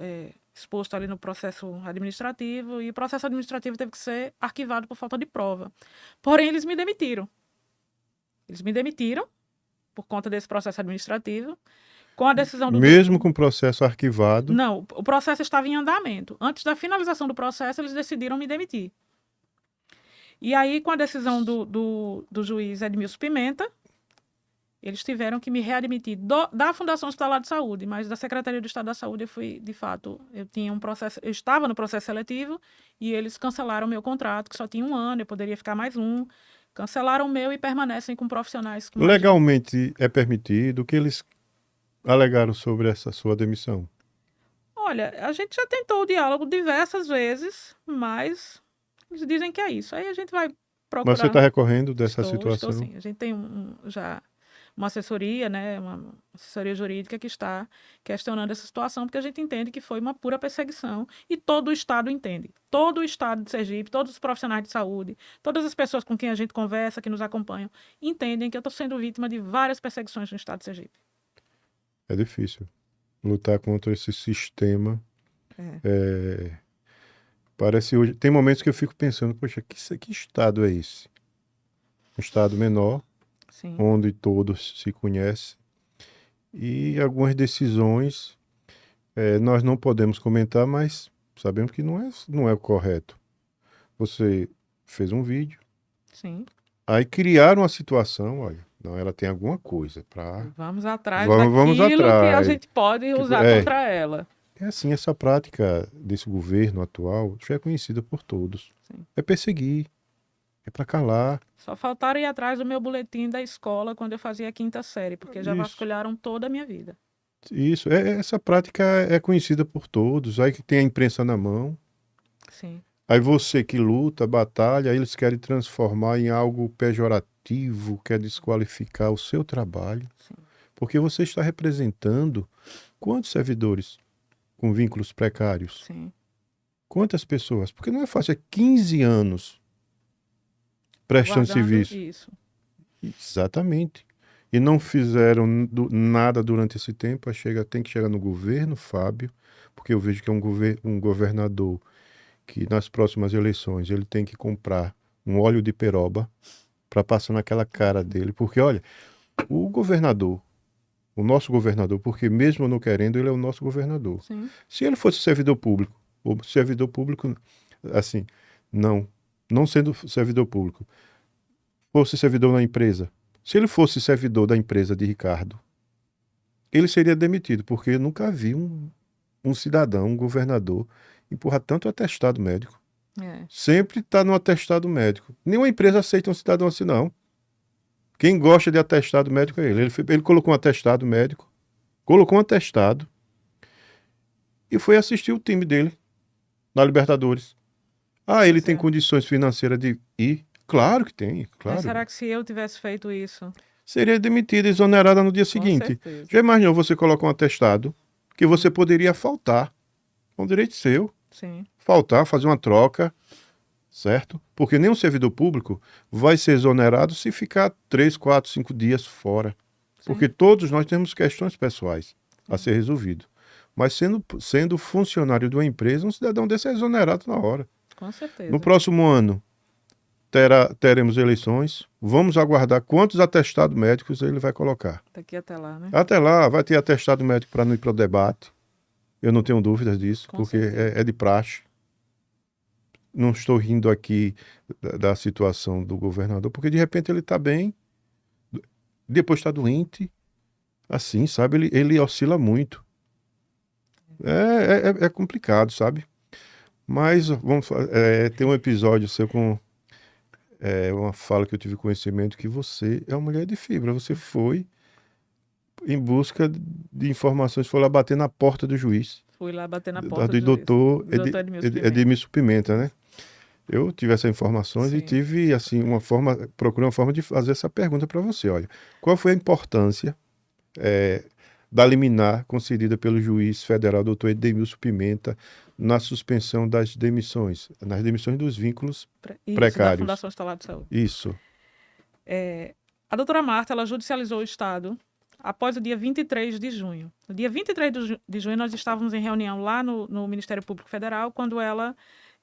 exposto ali no processo administrativo, e o processo administrativo teve que ser arquivado por falta de prova. Porém, eles me demitiram. Eles me demitiram por conta desse processo administrativo, com a decisão do... Mesmo com o processo arquivado, Não, o processo estava em andamento. Antes da finalização do processo, eles decidiram me demitir. E aí, com a decisão do juiz Edmilson Pimenta, eles tiveram que me readmitir da Fundação Hospitalar de Saúde, mas da Secretaria do Estado da Saúde eu fui, de fato, eu estava no processo seletivo e eles cancelaram o meu contrato, que só tinha 1 ano, eu poderia ficar mais 1. Cancelaram o meu e permanecem com profissionais com mais de... legalmente é permitido. O que eles alegaram sobre essa sua demissão? Olha, a gente já tentou o diálogo diversas vezes, mas eles dizem que é isso. Aí a gente vai Mas você está procurar. recorrendo dessa Estou situação? sim. A gente tem já uma assessoria, né, uma assessoria jurídica que está questionando essa situação, porque a gente entende que foi uma pura perseguição e todo o Estado entende. Todo o Estado de Sergipe, todos os profissionais de saúde, todas as pessoas com quem a gente conversa, que nos acompanham, entendem que eu estou sendo vítima de várias perseguições no Estado de Sergipe. É difícil lutar contra esse sistema. Parece hoje. Tem momentos que eu fico pensando, poxa, que estado é esse? Um estado menor, Sim. onde todos se conhecem. E algumas decisões nós não podemos comentar, mas sabemos que não é o correto. Você fez um vídeo, Sim. aí criaram uma situação, olha, não, ela tem alguma coisa para... Vamos atrás Vamos daquilo que a atrás. gente pode usar É. contra ela. É assim, essa prática desse governo atual já é conhecida por todos. Sim. É perseguir, é para calar. Só faltaram ir atrás do meu boletim da escola quando eu fazia a 5ª série, porque já Isso. vasculharam toda a minha vida. Isso, essa prática é conhecida por todos. Aí que tem a imprensa na mão. Sim. Aí você que luta, batalha, aí eles querem transformar em algo pejorativo, quer desqualificar o seu trabalho. Sim. Porque você está representando quantos servidores com vínculos precários? Sim. Quantas pessoas? Porque não é fácil, é 15 anos prestando Guardando serviço. isso. Exatamente. E não fizeram nada durante esse tempo. Aí tem que chegar no governo, Fábio, porque eu vejo que é um governador que nas próximas eleições ele tem que comprar um óleo de peroba para passar naquela cara dele. Porque, olha, o governador, o nosso governador, porque mesmo não querendo, ele é o nosso governador. Sim. Se ele fosse servidor público, ou servidor público, assim, não sendo servidor público, fosse servidor na empresa, se ele fosse servidor da empresa de Ricardo, ele seria demitido, porque eu nunca vi um cidadão, um governador, empurrar tanto atestado médico. É. Sempre está no atestado médico. Nenhuma empresa aceita um cidadão assim, não. Quem gosta de atestado médico é ele. Ele colocou um atestado médico, colocou um atestado e foi assistir o time dele na Libertadores. Ah, ele tem condições financeiras de ir? Claro que tem, claro. Mas será que se eu tivesse feito isso? Seria demitida, exonerada no dia seguinte. certeza. Já imaginou você colocar um atestado que você poderia faltar? É um direito seu. Sim. Faltar, fazer uma troca, certo? Porque nenhum servidor público vai ser exonerado se ficar 3, 4, 5 dias fora. Sim. Porque todos nós temos questões pessoais a ser resolvido. Mas sendo funcionário de uma empresa, um cidadão desse é exonerado na hora. Com certeza. No próximo ano, teremos eleições. Vamos aguardar quantos atestados médicos ele vai colocar. Daqui até lá, né? Até lá, vai ter atestado médico para não ir para o debate. Eu não tenho dúvidas disso, Com porque certeza. é de praxe. Não estou rindo aqui da situação do governador, porque de repente ele está bem, depois está doente. Assim, sabe? Ele oscila muito. É complicado, sabe? Mas tem um episódio seu com uma fala que eu tive conhecimento que você é uma mulher de fibra. Você foi em busca de informações, foi lá bater na porta do juiz. Fui lá bater na porta do do doutor Edmilson Edmilson Pimenta, né? Eu tive essas informações Sim. e tive, assim, procurei uma forma de fazer essa pergunta para você. Olha, qual foi a importância da liminar concedida pelo juiz federal doutor Edemilson Pimenta na suspensão das demissões, nas demissões dos vínculos Isso, da precários. Fundação Estadual de Saúde. Isso. A doutora Marta, ela judicializou o Estado após o dia 23 de junho. No dia 23 de junho, nós estávamos em reunião lá no Ministério Público Federal, quando ela,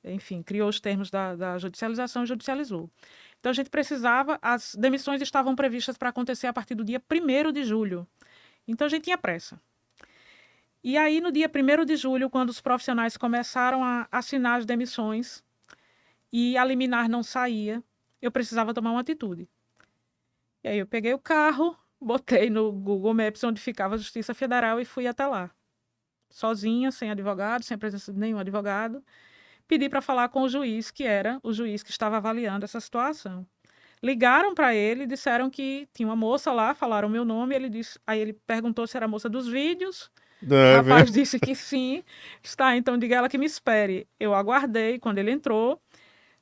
enfim, criou os termos da judicialização e judicializou. Então, a gente precisava, as demissões estavam previstas para acontecer a partir do dia 1º de julho. Então, a gente tinha pressa. E aí, no dia 1º de julho, quando os profissionais começaram a assinar as demissões e a liminar não saía, eu precisava tomar uma atitude. E aí, eu peguei o carro, botei no Google Maps onde ficava a Justiça Federal e fui até lá. Sozinha, sem advogado, sem a presença de nenhum advogado. Pedi para falar com o juiz, que era o juiz que estava avaliando essa situação. Ligaram para ele, disseram que tinha uma moça lá, falaram meu nome, aí ele perguntou se era a moça dos vídeos. O rapaz disse que sim. Está, então diga ela que me espere. Eu aguardei, quando ele entrou,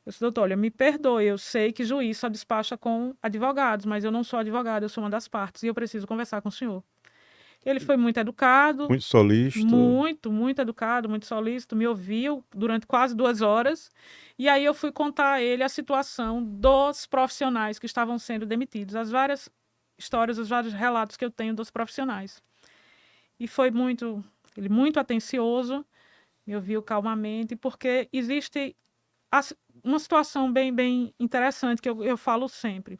eu disse, doutor, olha, me perdoe, eu sei que juiz só despacha com advogados, mas eu não sou advogado, eu sou uma das partes e eu preciso conversar com o senhor. Ele foi muito educado. Muito solícito. Muito educado, muito solícito. Me ouviu durante quase 2 horas. E aí eu fui contar a ele a situação dos profissionais que estavam sendo demitidos. As várias histórias, os vários relatos que eu tenho dos profissionais. E foi ele muito atencioso, me ouviu calmamente, porque existe uma situação bem interessante que eu falo sempre.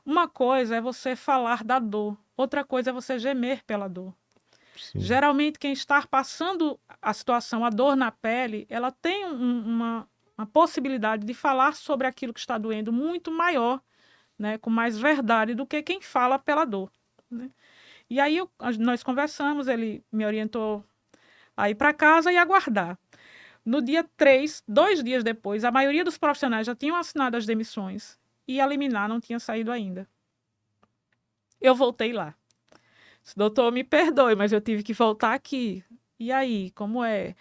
Uma coisa é você falar da dor, outra coisa é você gemer pela dor. Sim. Geralmente, quem está passando a situação, a dor na pele, ela tem uma possibilidade de falar sobre aquilo que está doendo muito maior, né, com mais verdade do que quem fala pela dor. Né? E aí nós conversamos, ele me orientou a ir para casa e aguardar. No dia 3, 2 dias depois, a maioria dos profissionais já tinham assinado as demissões e a liminar não tinha saído ainda. Eu voltei lá. Disse, doutor, me perdoe, mas eu tive que voltar aqui. E aí, como é?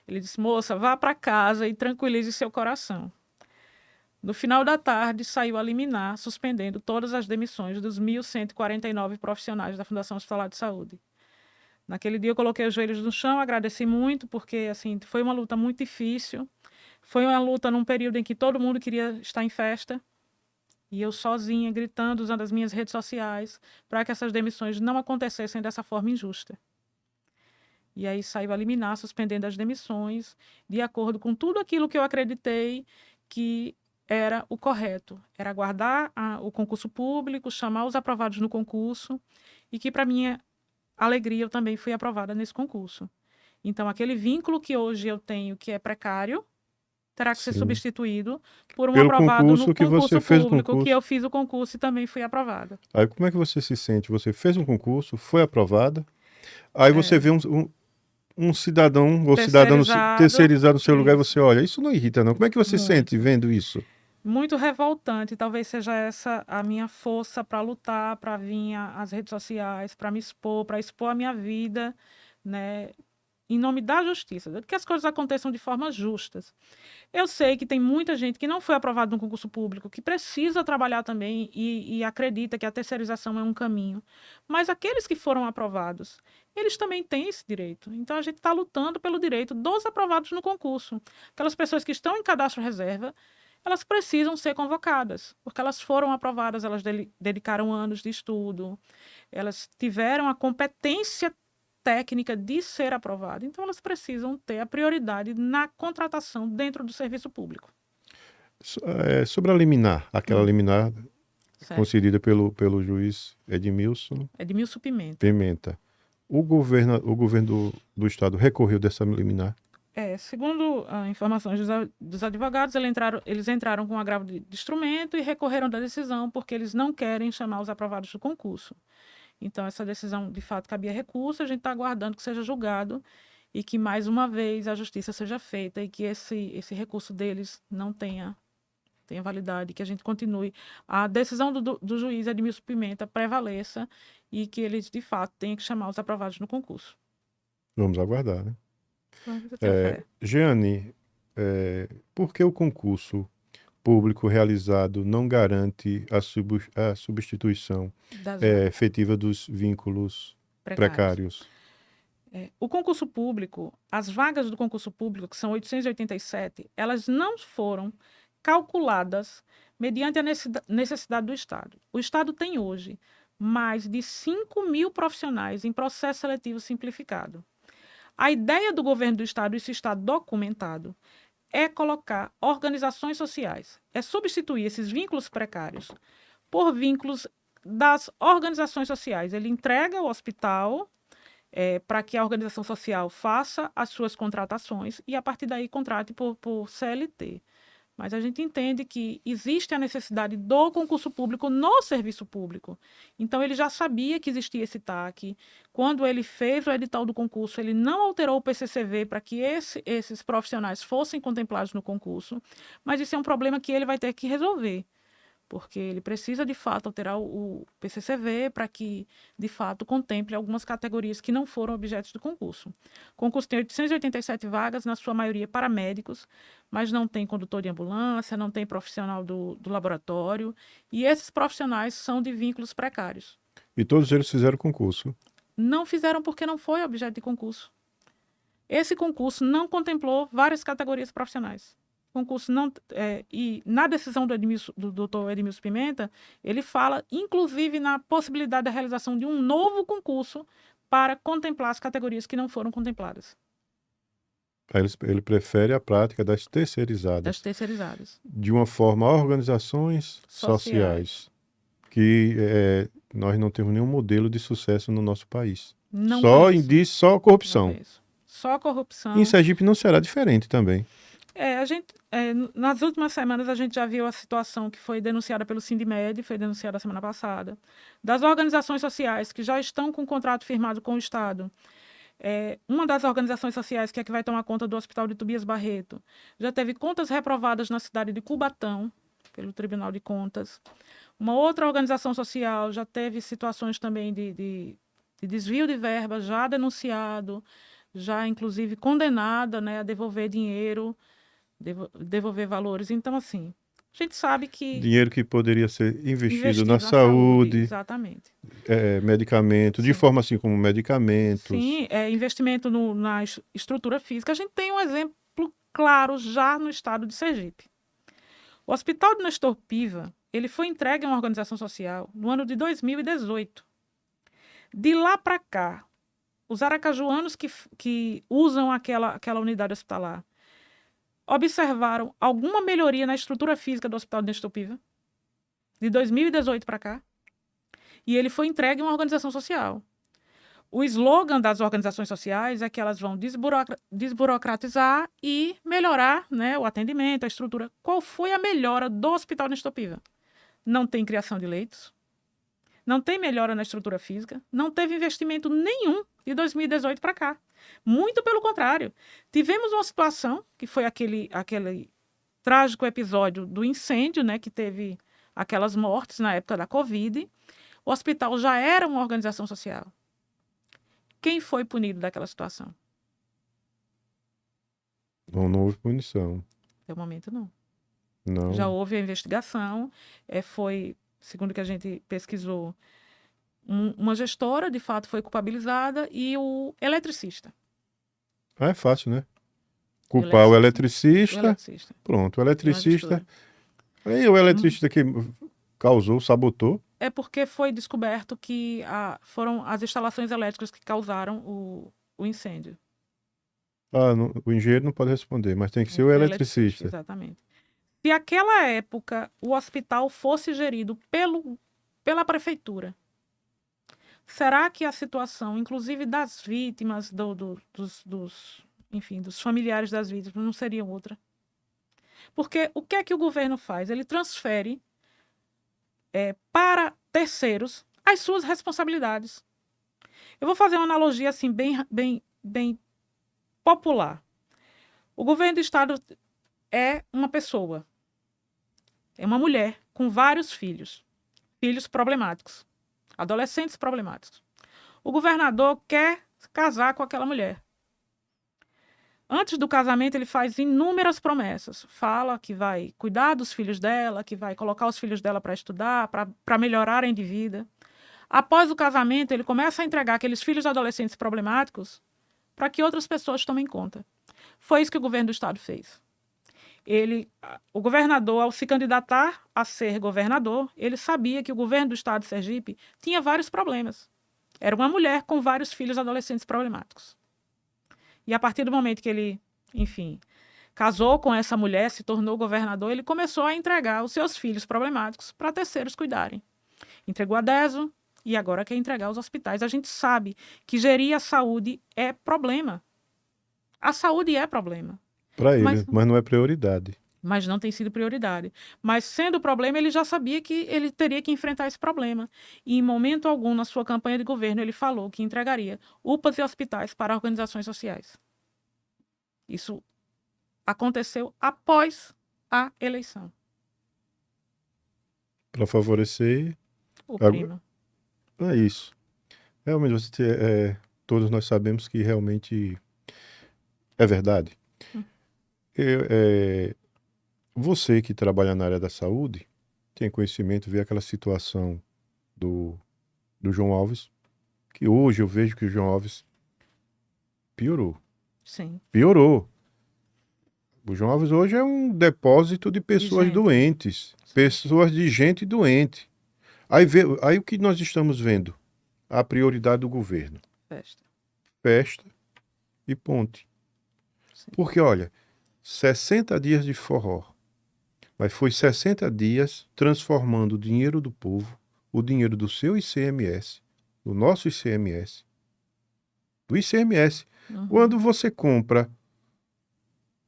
Ele disse, moça, vá para casa e tranquilize seu coração. No final da tarde, saiu a liminar, suspendendo todas as demissões dos 1.149 profissionais da Fundação Estadual de Saúde. Naquele dia eu coloquei os joelhos no chão, agradeci muito, porque assim, foi uma luta muito difícil. Foi uma luta num período em que todo mundo queria estar em festa. E eu sozinha, gritando, usando as minhas redes sociais, para que essas demissões não acontecessem dessa forma injusta. E aí saiu a liminar, suspendendo as demissões, de acordo com tudo aquilo que eu acreditei que era o correto. Era aguardar o concurso público, chamar os aprovados no concurso, e que, para minha alegria, eu também fui aprovada nesse concurso. Então, aquele vínculo que hoje eu tenho, que é precário, terá que ser substituído por um aprovado no concurso público, que eu fiz o concurso e também fui aprovada. Aí como é que você se sente? Você fez um concurso, foi aprovada, aí você vê um cidadão ou cidadã terceirizado no seu lugar e você olha, isso não irrita não? Como é que você sente vendo isso? Muito revoltante, talvez seja essa a minha força para lutar, para vir às redes sociais, para me expor, para expor a minha vida, né, em nome da justiça, que as coisas aconteçam de forma justas. Eu sei que tem muita gente que não foi aprovada no concurso público, que precisa trabalhar também e acredita que a terceirização é um caminho, mas aqueles que foram aprovados, eles também têm esse direito. Então, a gente está lutando pelo direito dos aprovados no concurso. Aquelas pessoas que estão em cadastro reserva, elas precisam ser convocadas, porque elas foram aprovadas, elas dedicaram anos de estudo, elas tiveram a competência técnica de ser aprovada. Então, elas precisam ter a prioridade na contratação dentro do serviço público. Sobre a liminar, aquela liminar concedida pelo juiz Edmilson Pimenta. O governo do estado recorreu dessa liminar? Segundo informações dos advogados, eles entraram com um agravo de instrumento e recorreram da decisão porque eles não querem chamar os aprovados do concurso. Então, essa decisão, de fato, cabia recurso, a gente está aguardando que seja julgado e que, mais uma vez, a justiça seja feita e que esse recurso deles não tenha validade, que a gente continue. A decisão do juiz Edmilson Pimenta prevaleça e que eles, de fato, tenham que chamar os aprovados no concurso. Vamos aguardar, né? Jeane, por que o concurso público realizado não garante a substituição efetiva dos vínculos precários. O concurso público, as vagas do concurso público, que são 887, elas não foram calculadas mediante a necessidade do Estado. O Estado tem hoje mais de 5.000 profissionais em processo seletivo simplificado. A ideia do governo do Estado, isso está documentado, é colocar organizações sociais, é substituir esses vínculos precários por vínculos das organizações sociais. Ele entrega o hospital para que a organização social faça as suas contratações e, a partir daí, contrate por CLT. Mas a gente entende que existe a necessidade do concurso público no serviço público. Então, ele já sabia que existia esse TAC. Quando ele fez o edital do concurso, ele não alterou o PCCV para que esses profissionais fossem contemplados no concurso, mas isso é um problema que ele vai ter que resolver, porque ele precisa, de fato, alterar o PCCV para que, de fato, contemple algumas categorias que não foram objetos do concurso. O concurso tem 887 vagas, na sua maioria para médicos, mas não tem condutor de ambulância, não tem profissional do laboratório, e esses profissionais são de vínculos precários. E todos eles fizeram concurso? Não fizeram porque não foi objeto de concurso. Esse concurso não contemplou várias categorias profissionais. Concurso não, e na decisão do doutor Edmilson Pimenta, ele fala, inclusive, na possibilidade da realização de um novo concurso para contemplar as categorias que não foram contempladas. Ele prefere a prática das terceirizadas. Das terceirizadas. De uma forma, organizações sociais. Que nós não temos nenhum modelo de sucesso no nosso país. Não só isso. indício, só corrupção. Só corrupção. Em Sergipe não será diferente também. Nas últimas semanas a gente já viu a situação que foi denunciada pelo Sindimed, foi denunciada a semana passada, das organizações sociais que já estão com o contrato firmado com o Estado. Uma das organizações sociais, que é que vai tomar conta do Hospital de Tobias Barreto, já teve contas reprovadas na cidade de Cubatão, pelo Tribunal de Contas. Uma outra organização social já teve situações também de desvio de verba, já denunciado, já inclusive condenada, né, a devolver dinheiro, devolver valores. Então, assim, a gente sabe que... Dinheiro que poderia ser investido na saúde. Exatamente. Medicamentos, de forma assim como medicamentos. Sim, investimento na estrutura física. A gente tem um exemplo claro já no estado de Sergipe. O Hospital de Nestor Piva, ele foi entregue a uma organização social no ano de 2018. De lá para cá, os aracajuanos que usam aquela unidade hospitalar observaram alguma melhoria na estrutura física do Hospital de Nestor Piva, de 2018 para cá, e ele foi entregue a uma organização social. O slogan das organizações sociais é que elas vão desburocratizar e melhorar, né, o atendimento, a estrutura. Qual foi a melhora do Hospital de Nestor Piva? Não tem criação de leitos, não tem melhora na estrutura física, não teve investimento nenhum de 2018 para cá. Muito pelo contrário. Tivemos uma situação, que foi aquele trágico episódio do incêndio, né, que teve aquelas mortes na época da Covid. O hospital já era uma organização social. Quem foi punido daquela situação? Não houve punição. Até o momento, não. Não. Já houve a investigação, foi, segundo o que a gente pesquisou, uma gestora, de fato, foi culpabilizada, e o eletricista. É fácil, né? Culpar o eletricista. Pronto, o eletricista. Aí o eletricista que causou, sabotou. É porque foi descoberto que foram as instalações elétricas que causaram o incêndio. O engenheiro não pode responder, mas tem que ser o eletricista. Exatamente. Se aquela época o hospital fosse gerido pela prefeitura, será que a situação, inclusive das vítimas, dos familiares das vítimas, não seria outra? Porque o que é que o governo faz? Ele transfere para terceiros as suas responsabilidades. Eu vou fazer uma analogia assim bem popular. O governo do estado é uma pessoa, é uma mulher com vários filhos problemáticos, adolescentes problemáticos. O governador quer casar com aquela mulher. Antes do casamento, ele faz inúmeras promessas. Fala que vai cuidar dos filhos dela, que vai colocar os filhos dela para estudar, para melhorarem de vida. Após o casamento, ele começa a entregar aqueles filhos adolescentes problemáticos para que outras pessoas tomem conta. Foi isso que o governo do estado fez. O governador, ao se candidatar a ser governador, ele sabia que o governo do estado de Sergipe tinha vários problemas. Era uma mulher com vários filhos adolescentes problemáticos. E a partir do momento que ele, enfim, casou com essa mulher, se tornou governador, ele começou a entregar os seus filhos problemáticos para terceiros cuidarem. Entregou a DESO e agora quer entregar aos hospitais. A gente sabe que gerir a saúde é problema. A saúde é problema. Para ele, mas não é prioridade. Mas não tem sido prioridade. Mas sendo problema, ele já sabia que ele teria que enfrentar esse problema. E em momento algum, na sua campanha de governo, ele falou que entregaria UPAs e hospitais para organizações sociais. Isso aconteceu após a eleição. Para favorecer o primo. É isso. Realmente, todos nós sabemos que realmente é verdade. Você que trabalha na área da saúde tem conhecimento, vê aquela situação do João Alves, que hoje eu vejo que o João Alves piorou. Sim. Piorou. O João Alves hoje é um depósito de pessoas doentes, pessoas de gente doente. Aí o que nós estamos vendo? A prioridade do governo. Festa e ponte. Sim. Porque, olha, 60 dias de forró, mas foi 60 dias transformando o dinheiro do povo, o dinheiro do seu ICMS, do nosso ICMS, do ICMS. Uhum. Quando você compra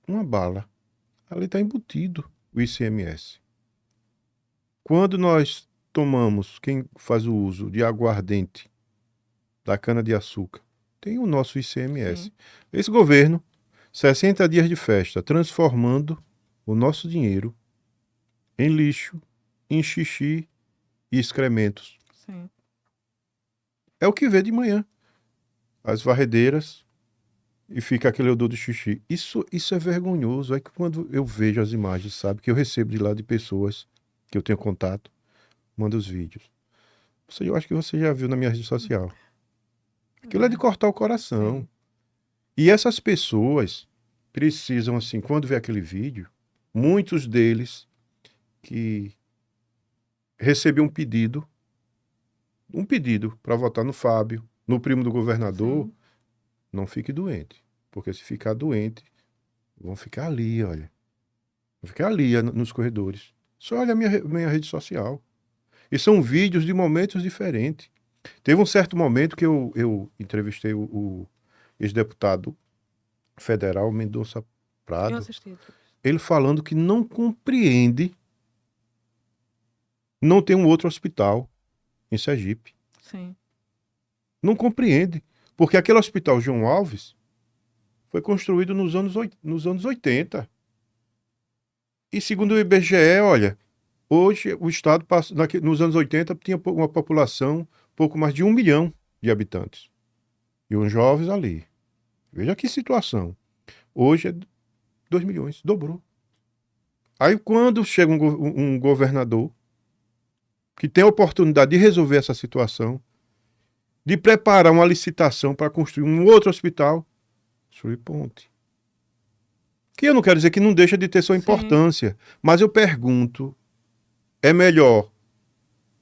uma bala, ali está embutido o ICMS. Quando nós tomamos, quem faz o uso de aguardente da cana-de-açúcar, tem o nosso ICMS. Sim. Esse governo, 60 dias de festa, transformando o nosso dinheiro em lixo, em xixi e excrementos. Sim. É o que vê de manhã. As varredeiras e fica aquele odor de xixi. Isso é vergonhoso. É que quando eu vejo as imagens, sabe, que eu recebo de lá de pessoas que eu tenho contato, mando os vídeos. Eu acho que você já viu na minha rede social. Aquilo é de cortar o coração. Sim. E essas pessoas precisam, assim, quando vê aquele vídeo, muitos deles que recebiam um pedido para votar no Fábio, no primo do governador, sim, não fique doente. Porque se ficar doente, vão ficar ali, olha. Vão ficar ali nos corredores. Só olha a minha rede social. E são vídeos de momentos diferentes. Teve um certo momento que eu entrevistei o ex-deputado federal Mendonça Prado. Eu assisti. Ele falando que não compreende não ter um outro hospital em Sergipe. Sim. Não compreende. Porque aquele hospital João Alves foi construído nos anos 80. E segundo o IBGE, olha, hoje o estado, nos anos 80, tinha uma população pouco mais de 1 milhão de habitantes. E os jovens ali. Veja que situação. Hoje é 2 milhões, dobrou. Aí quando chega um governador que tem a oportunidade de resolver essa situação, de preparar uma licitação para construir um outro hospital, construir ponte. Que eu não quero dizer que não deixa de ter sua importância, sim, mas eu pergunto, é melhor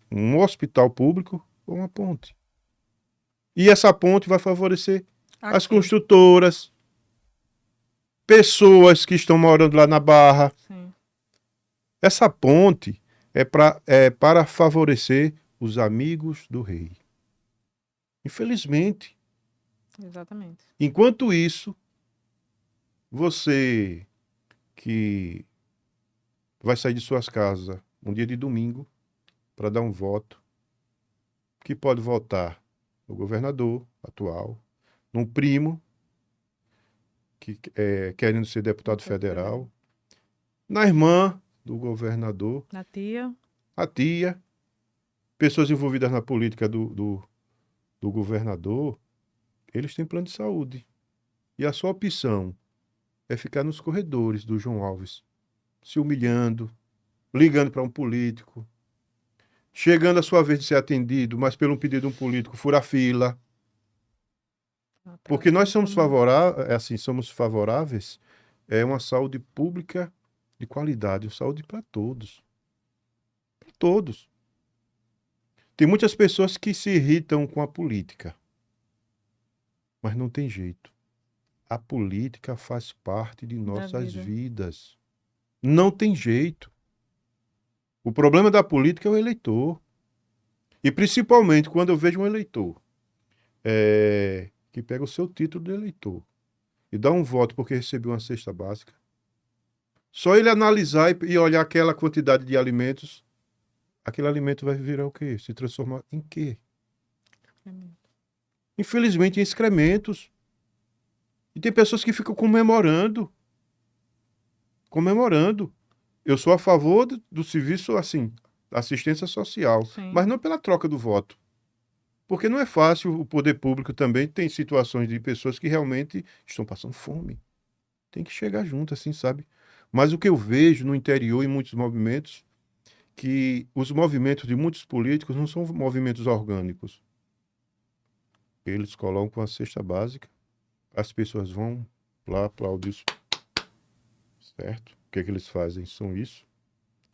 um hospital público ou uma ponte? E essa ponte vai favorecer as construtoras, pessoas que estão morando lá na Barra. Sim. Essa ponte é para favorecer os amigos do rei. Infelizmente. Exatamente. Enquanto isso, você que vai sair de suas casas um dia de domingo para dar um voto, que pode votar no governador atual, num primo que querendo ser deputado federal, na irmã do governador, na tia, a tia, pessoas envolvidas na política do governador, eles têm plano de saúde. E a sua opção é ficar nos corredores do João Alves, se humilhando, ligando para um político, Chegando a sua vez de ser atendido, mas pelo pedido de um político, fura fila. Porque nós somos favoráveis, assim, somos favoráveis uma saúde pública de qualidade, saúde para todos. Para todos. Tem muitas pessoas que se irritam com a política, mas não tem jeito. A política faz parte de nossas vidas. Não tem jeito. O problema da política é o eleitor. E principalmente quando eu vejo um eleitor que pega o seu título de eleitor e dá um voto porque recebeu uma cesta básica. Só ele analisar e olhar aquela quantidade de alimentos, aquele alimento vai virar o quê? Se transformar em quê? Infelizmente em excrementos. E tem pessoas que ficam comemorando. Comemorando. Eu sou a favor do serviço, assim, assistência social, Sim. mas não pela troca do voto. Porque não é fácil, o poder público também tem situações de pessoas que realmente estão passando fome. Tem que chegar junto, assim, sabe? Mas o que eu vejo no interior, em muitos movimentos, que os movimentos de muitos políticos não são movimentos orgânicos. Eles colocam a cesta básica, as pessoas vão lá aplaudir, certo? O que é que eles fazem? São isso,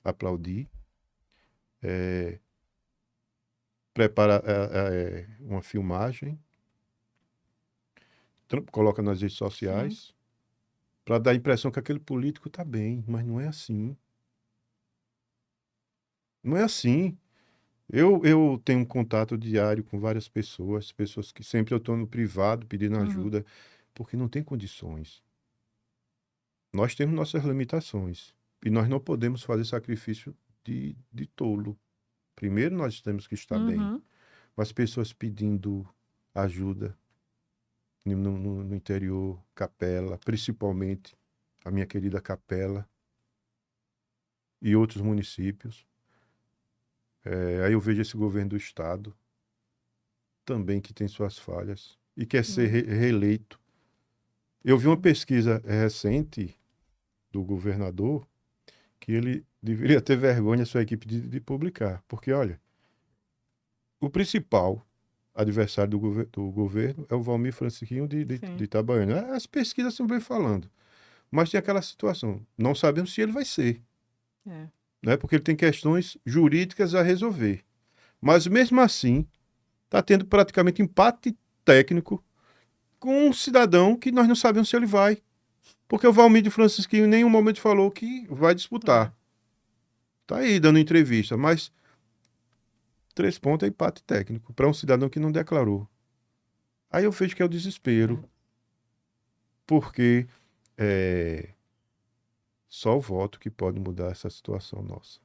aplaudir, prepara uma filmagem, coloca nas redes sociais, para dar a impressão que aquele político está bem, mas não é assim. Não é assim. Eu tenho um contato diário com várias pessoas, pessoas que sempre eu estou no privado pedindo ajuda, porque não tem condições. Nós temos nossas limitações e nós não podemos fazer sacrifício de tolo. Primeiro nós temos que estar bem. Mas pessoas pedindo ajuda no interior, Capela, principalmente a minha querida Capela e outros municípios. Aí eu vejo esse governo do estado também que tem suas falhas e quer ser reeleito. Eu vi uma pesquisa recente do governador que ele deveria ter vergonha, sua equipe, de publicar. Porque, olha, o principal adversário do governo é o Valmir Francisquinho de Itabaiana. As pesquisas estão bem falando. Mas tem aquela situação. Não sabemos se ele vai ser. Né? Porque ele tem questões jurídicas a resolver. Mas mesmo assim, está tendo praticamente empate técnico com um cidadão que nós não sabemos se ele vai. Porque o Valmir de Francisquinho em nenhum momento falou que vai disputar. Está aí dando entrevista, mas 3 pontos é empate técnico para um cidadão que não declarou. Aí eu vejo que é o desespero. Porque só o voto que pode mudar essa situação nossa.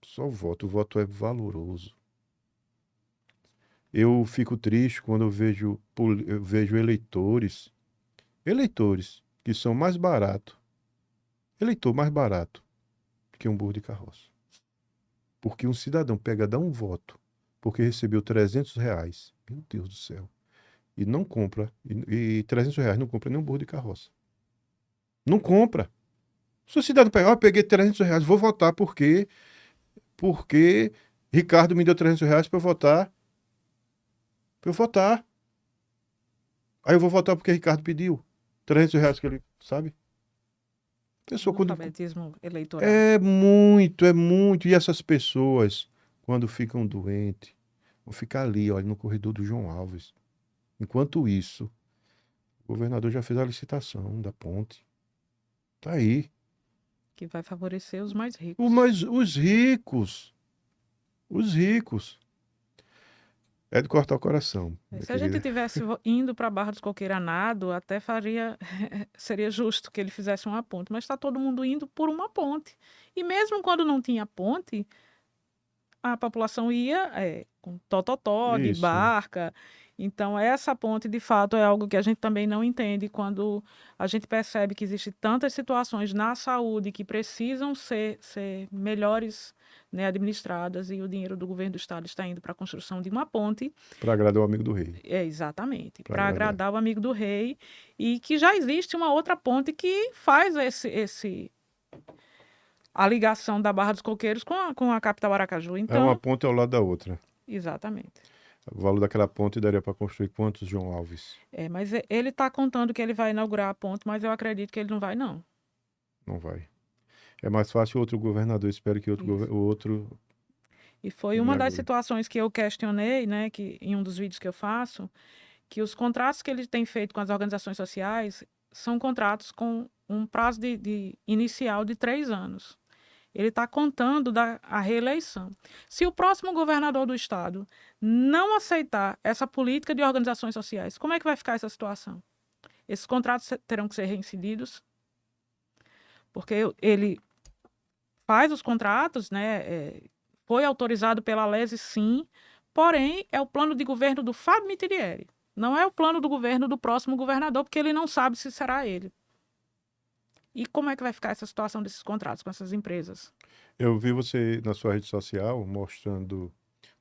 Só o voto. O voto é valoroso. Eu fico triste quando eu vejo eleitores que são mais baratos, eleitor mais barato que um burro de carroça. Porque um cidadão dá um voto porque recebeu R$ 300, meu Deus do céu, e não compra, e R$ 300 não compra nem um burro de carroça. Não compra. Se o cidadão pegar, eu peguei R$ 300, vou votar porque Ricardo me deu R$ 300 para eu votar. Aí eu vou votar porque Ricardo pediu. R$ 300 que ele, sabe? Pessoa quando... Alfabetismo eleitoral. É muito. E essas pessoas, quando ficam doentes, vão ficar ali, olha, no corredor do João Alves. Enquanto isso, o governador já fez a licitação da ponte. Tá aí. Que vai favorecer os mais ricos. Os ricos. É de cortar o coração. Se a gente tivesse indo para a Barra dos Coqueiros a nado, até seria justo que ele fizesse uma ponte, mas está todo mundo indo por uma ponte. E mesmo quando não tinha ponte, a população ia com tototó, de barca. Então, essa ponte, de fato, é algo que a gente também não entende quando a gente percebe que existem tantas situações na saúde que precisam ser melhores, né, administradas, e o dinheiro do governo do estado está indo para a construção de uma ponte. Para agradar o amigo do rei. Exatamente, para agradar o amigo do rei. E que já existe uma outra ponte que faz a ligação da Barra dos Coqueiros com a capital Aracaju. É Então, uma ponte ao lado da outra. exatamente. O valor daquela ponte daria para construir quantos João Alves? Mas ele está contando que ele vai inaugurar a ponte, mas eu acredito que ele não vai, não. Não vai. É mais fácil outro governador, espero que Isso. o outro E foi uma das inaugure. situações que eu questionei, né, que em um dos vídeos que eu faço, que os contratos que ele tem feito com as organizações sociais são contratos com um prazo de inicial de 3 anos. Ele está contando a reeleição. Se o próximo governador do estado não aceitar essa política de organizações sociais, como é que vai ficar essa situação? Esses contratos terão que ser reincididos, porque ele faz os contratos, né? Foi autorizado pela LESE, sim, porém é o plano de governo do Fábio Mitidieri. Não é o plano do governo do próximo governador, porque ele não sabe se será ele. E como é que vai ficar essa situação desses contratos com essas empresas? Eu vi você na sua rede social mostrando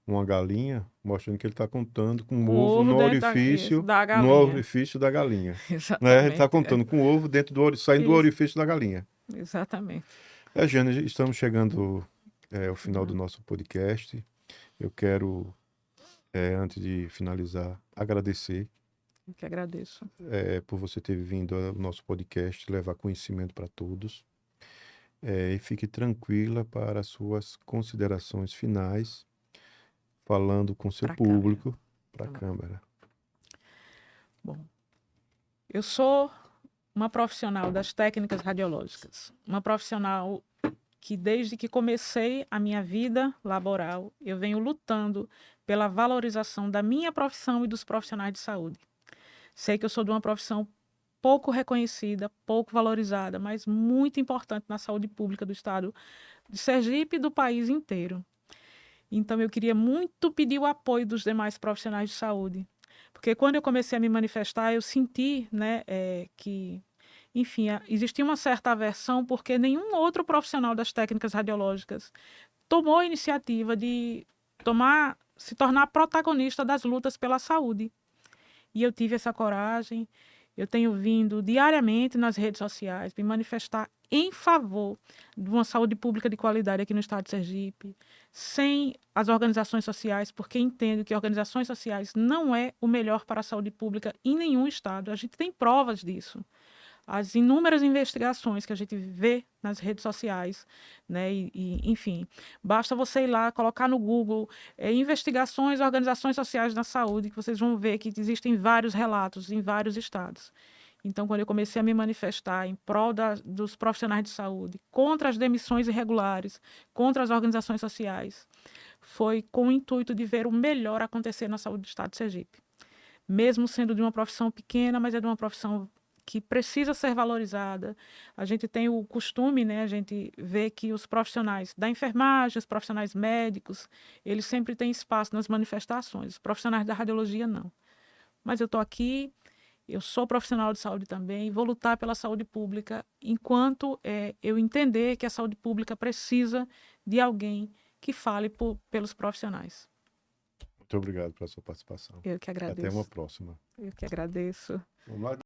uma galinha, mostrando que ele está contando com Com o ovo no dentro orifício, da no galinha. orifício da galinha. Né? Ele Exatamente. está contando com o ovo dentro saindo do Isso. orifício da galinha. Exatamente. Jane, estamos chegando ao final do nosso podcast. Eu quero, antes de finalizar, agradecer Eu que agradeço. por você ter vindo ao nosso podcast, levar conhecimento para todos. E fique tranquila para as suas considerações finais, falando com seu Pra público, para a Tá bom. câmera. Bom, eu sou uma profissional das técnicas radiológicas, uma profissional que desde que comecei a minha vida laboral, eu venho lutando pela valorização da minha profissão e dos profissionais de saúde. Sei que eu sou de uma profissão pouco reconhecida, pouco valorizada, mas muito importante na saúde pública do estado de Sergipe e do país inteiro. Então, eu queria muito pedir o apoio dos demais profissionais de saúde, porque quando eu comecei a me manifestar, eu senti, né, que, enfim, existia uma certa aversão, porque nenhum outro profissional das técnicas radiológicas tomou a iniciativa de se tornar protagonista das lutas pela saúde. E eu tive essa coragem. Eu tenho vindo diariamente nas redes sociais me manifestar em favor de uma saúde pública de qualidade aqui no estado de Sergipe, sem as organizações sociais, porque entendo que organizações sociais não é o melhor para a saúde pública em nenhum estado. A gente tem provas disso. As inúmeras investigações que a gente vê nas redes sociais, né? Enfim, basta você ir lá, colocar no Google investigações, organizações sociais na saúde, que vocês vão ver que existem vários relatos em vários estados. Então, quando eu comecei a me manifestar em prol dos profissionais de saúde, contra as demissões irregulares, contra as organizações sociais, foi com o intuito de ver o melhor acontecer na saúde do estado de Sergipe. Mesmo sendo de uma profissão pequena, mas é de uma profissão que precisa ser valorizada. A gente tem o costume, né, a gente vê que os profissionais da enfermagem, os profissionais médicos, eles sempre têm espaço nas manifestações. Os profissionais da radiologia, não. Mas eu estou aqui, eu sou profissional de saúde também, vou lutar pela saúde pública enquanto eu entender que a saúde pública precisa de alguém que fale pelos profissionais. Muito obrigado pela sua participação. Eu que agradeço. Até uma próxima. Eu que agradeço. Vamos lá.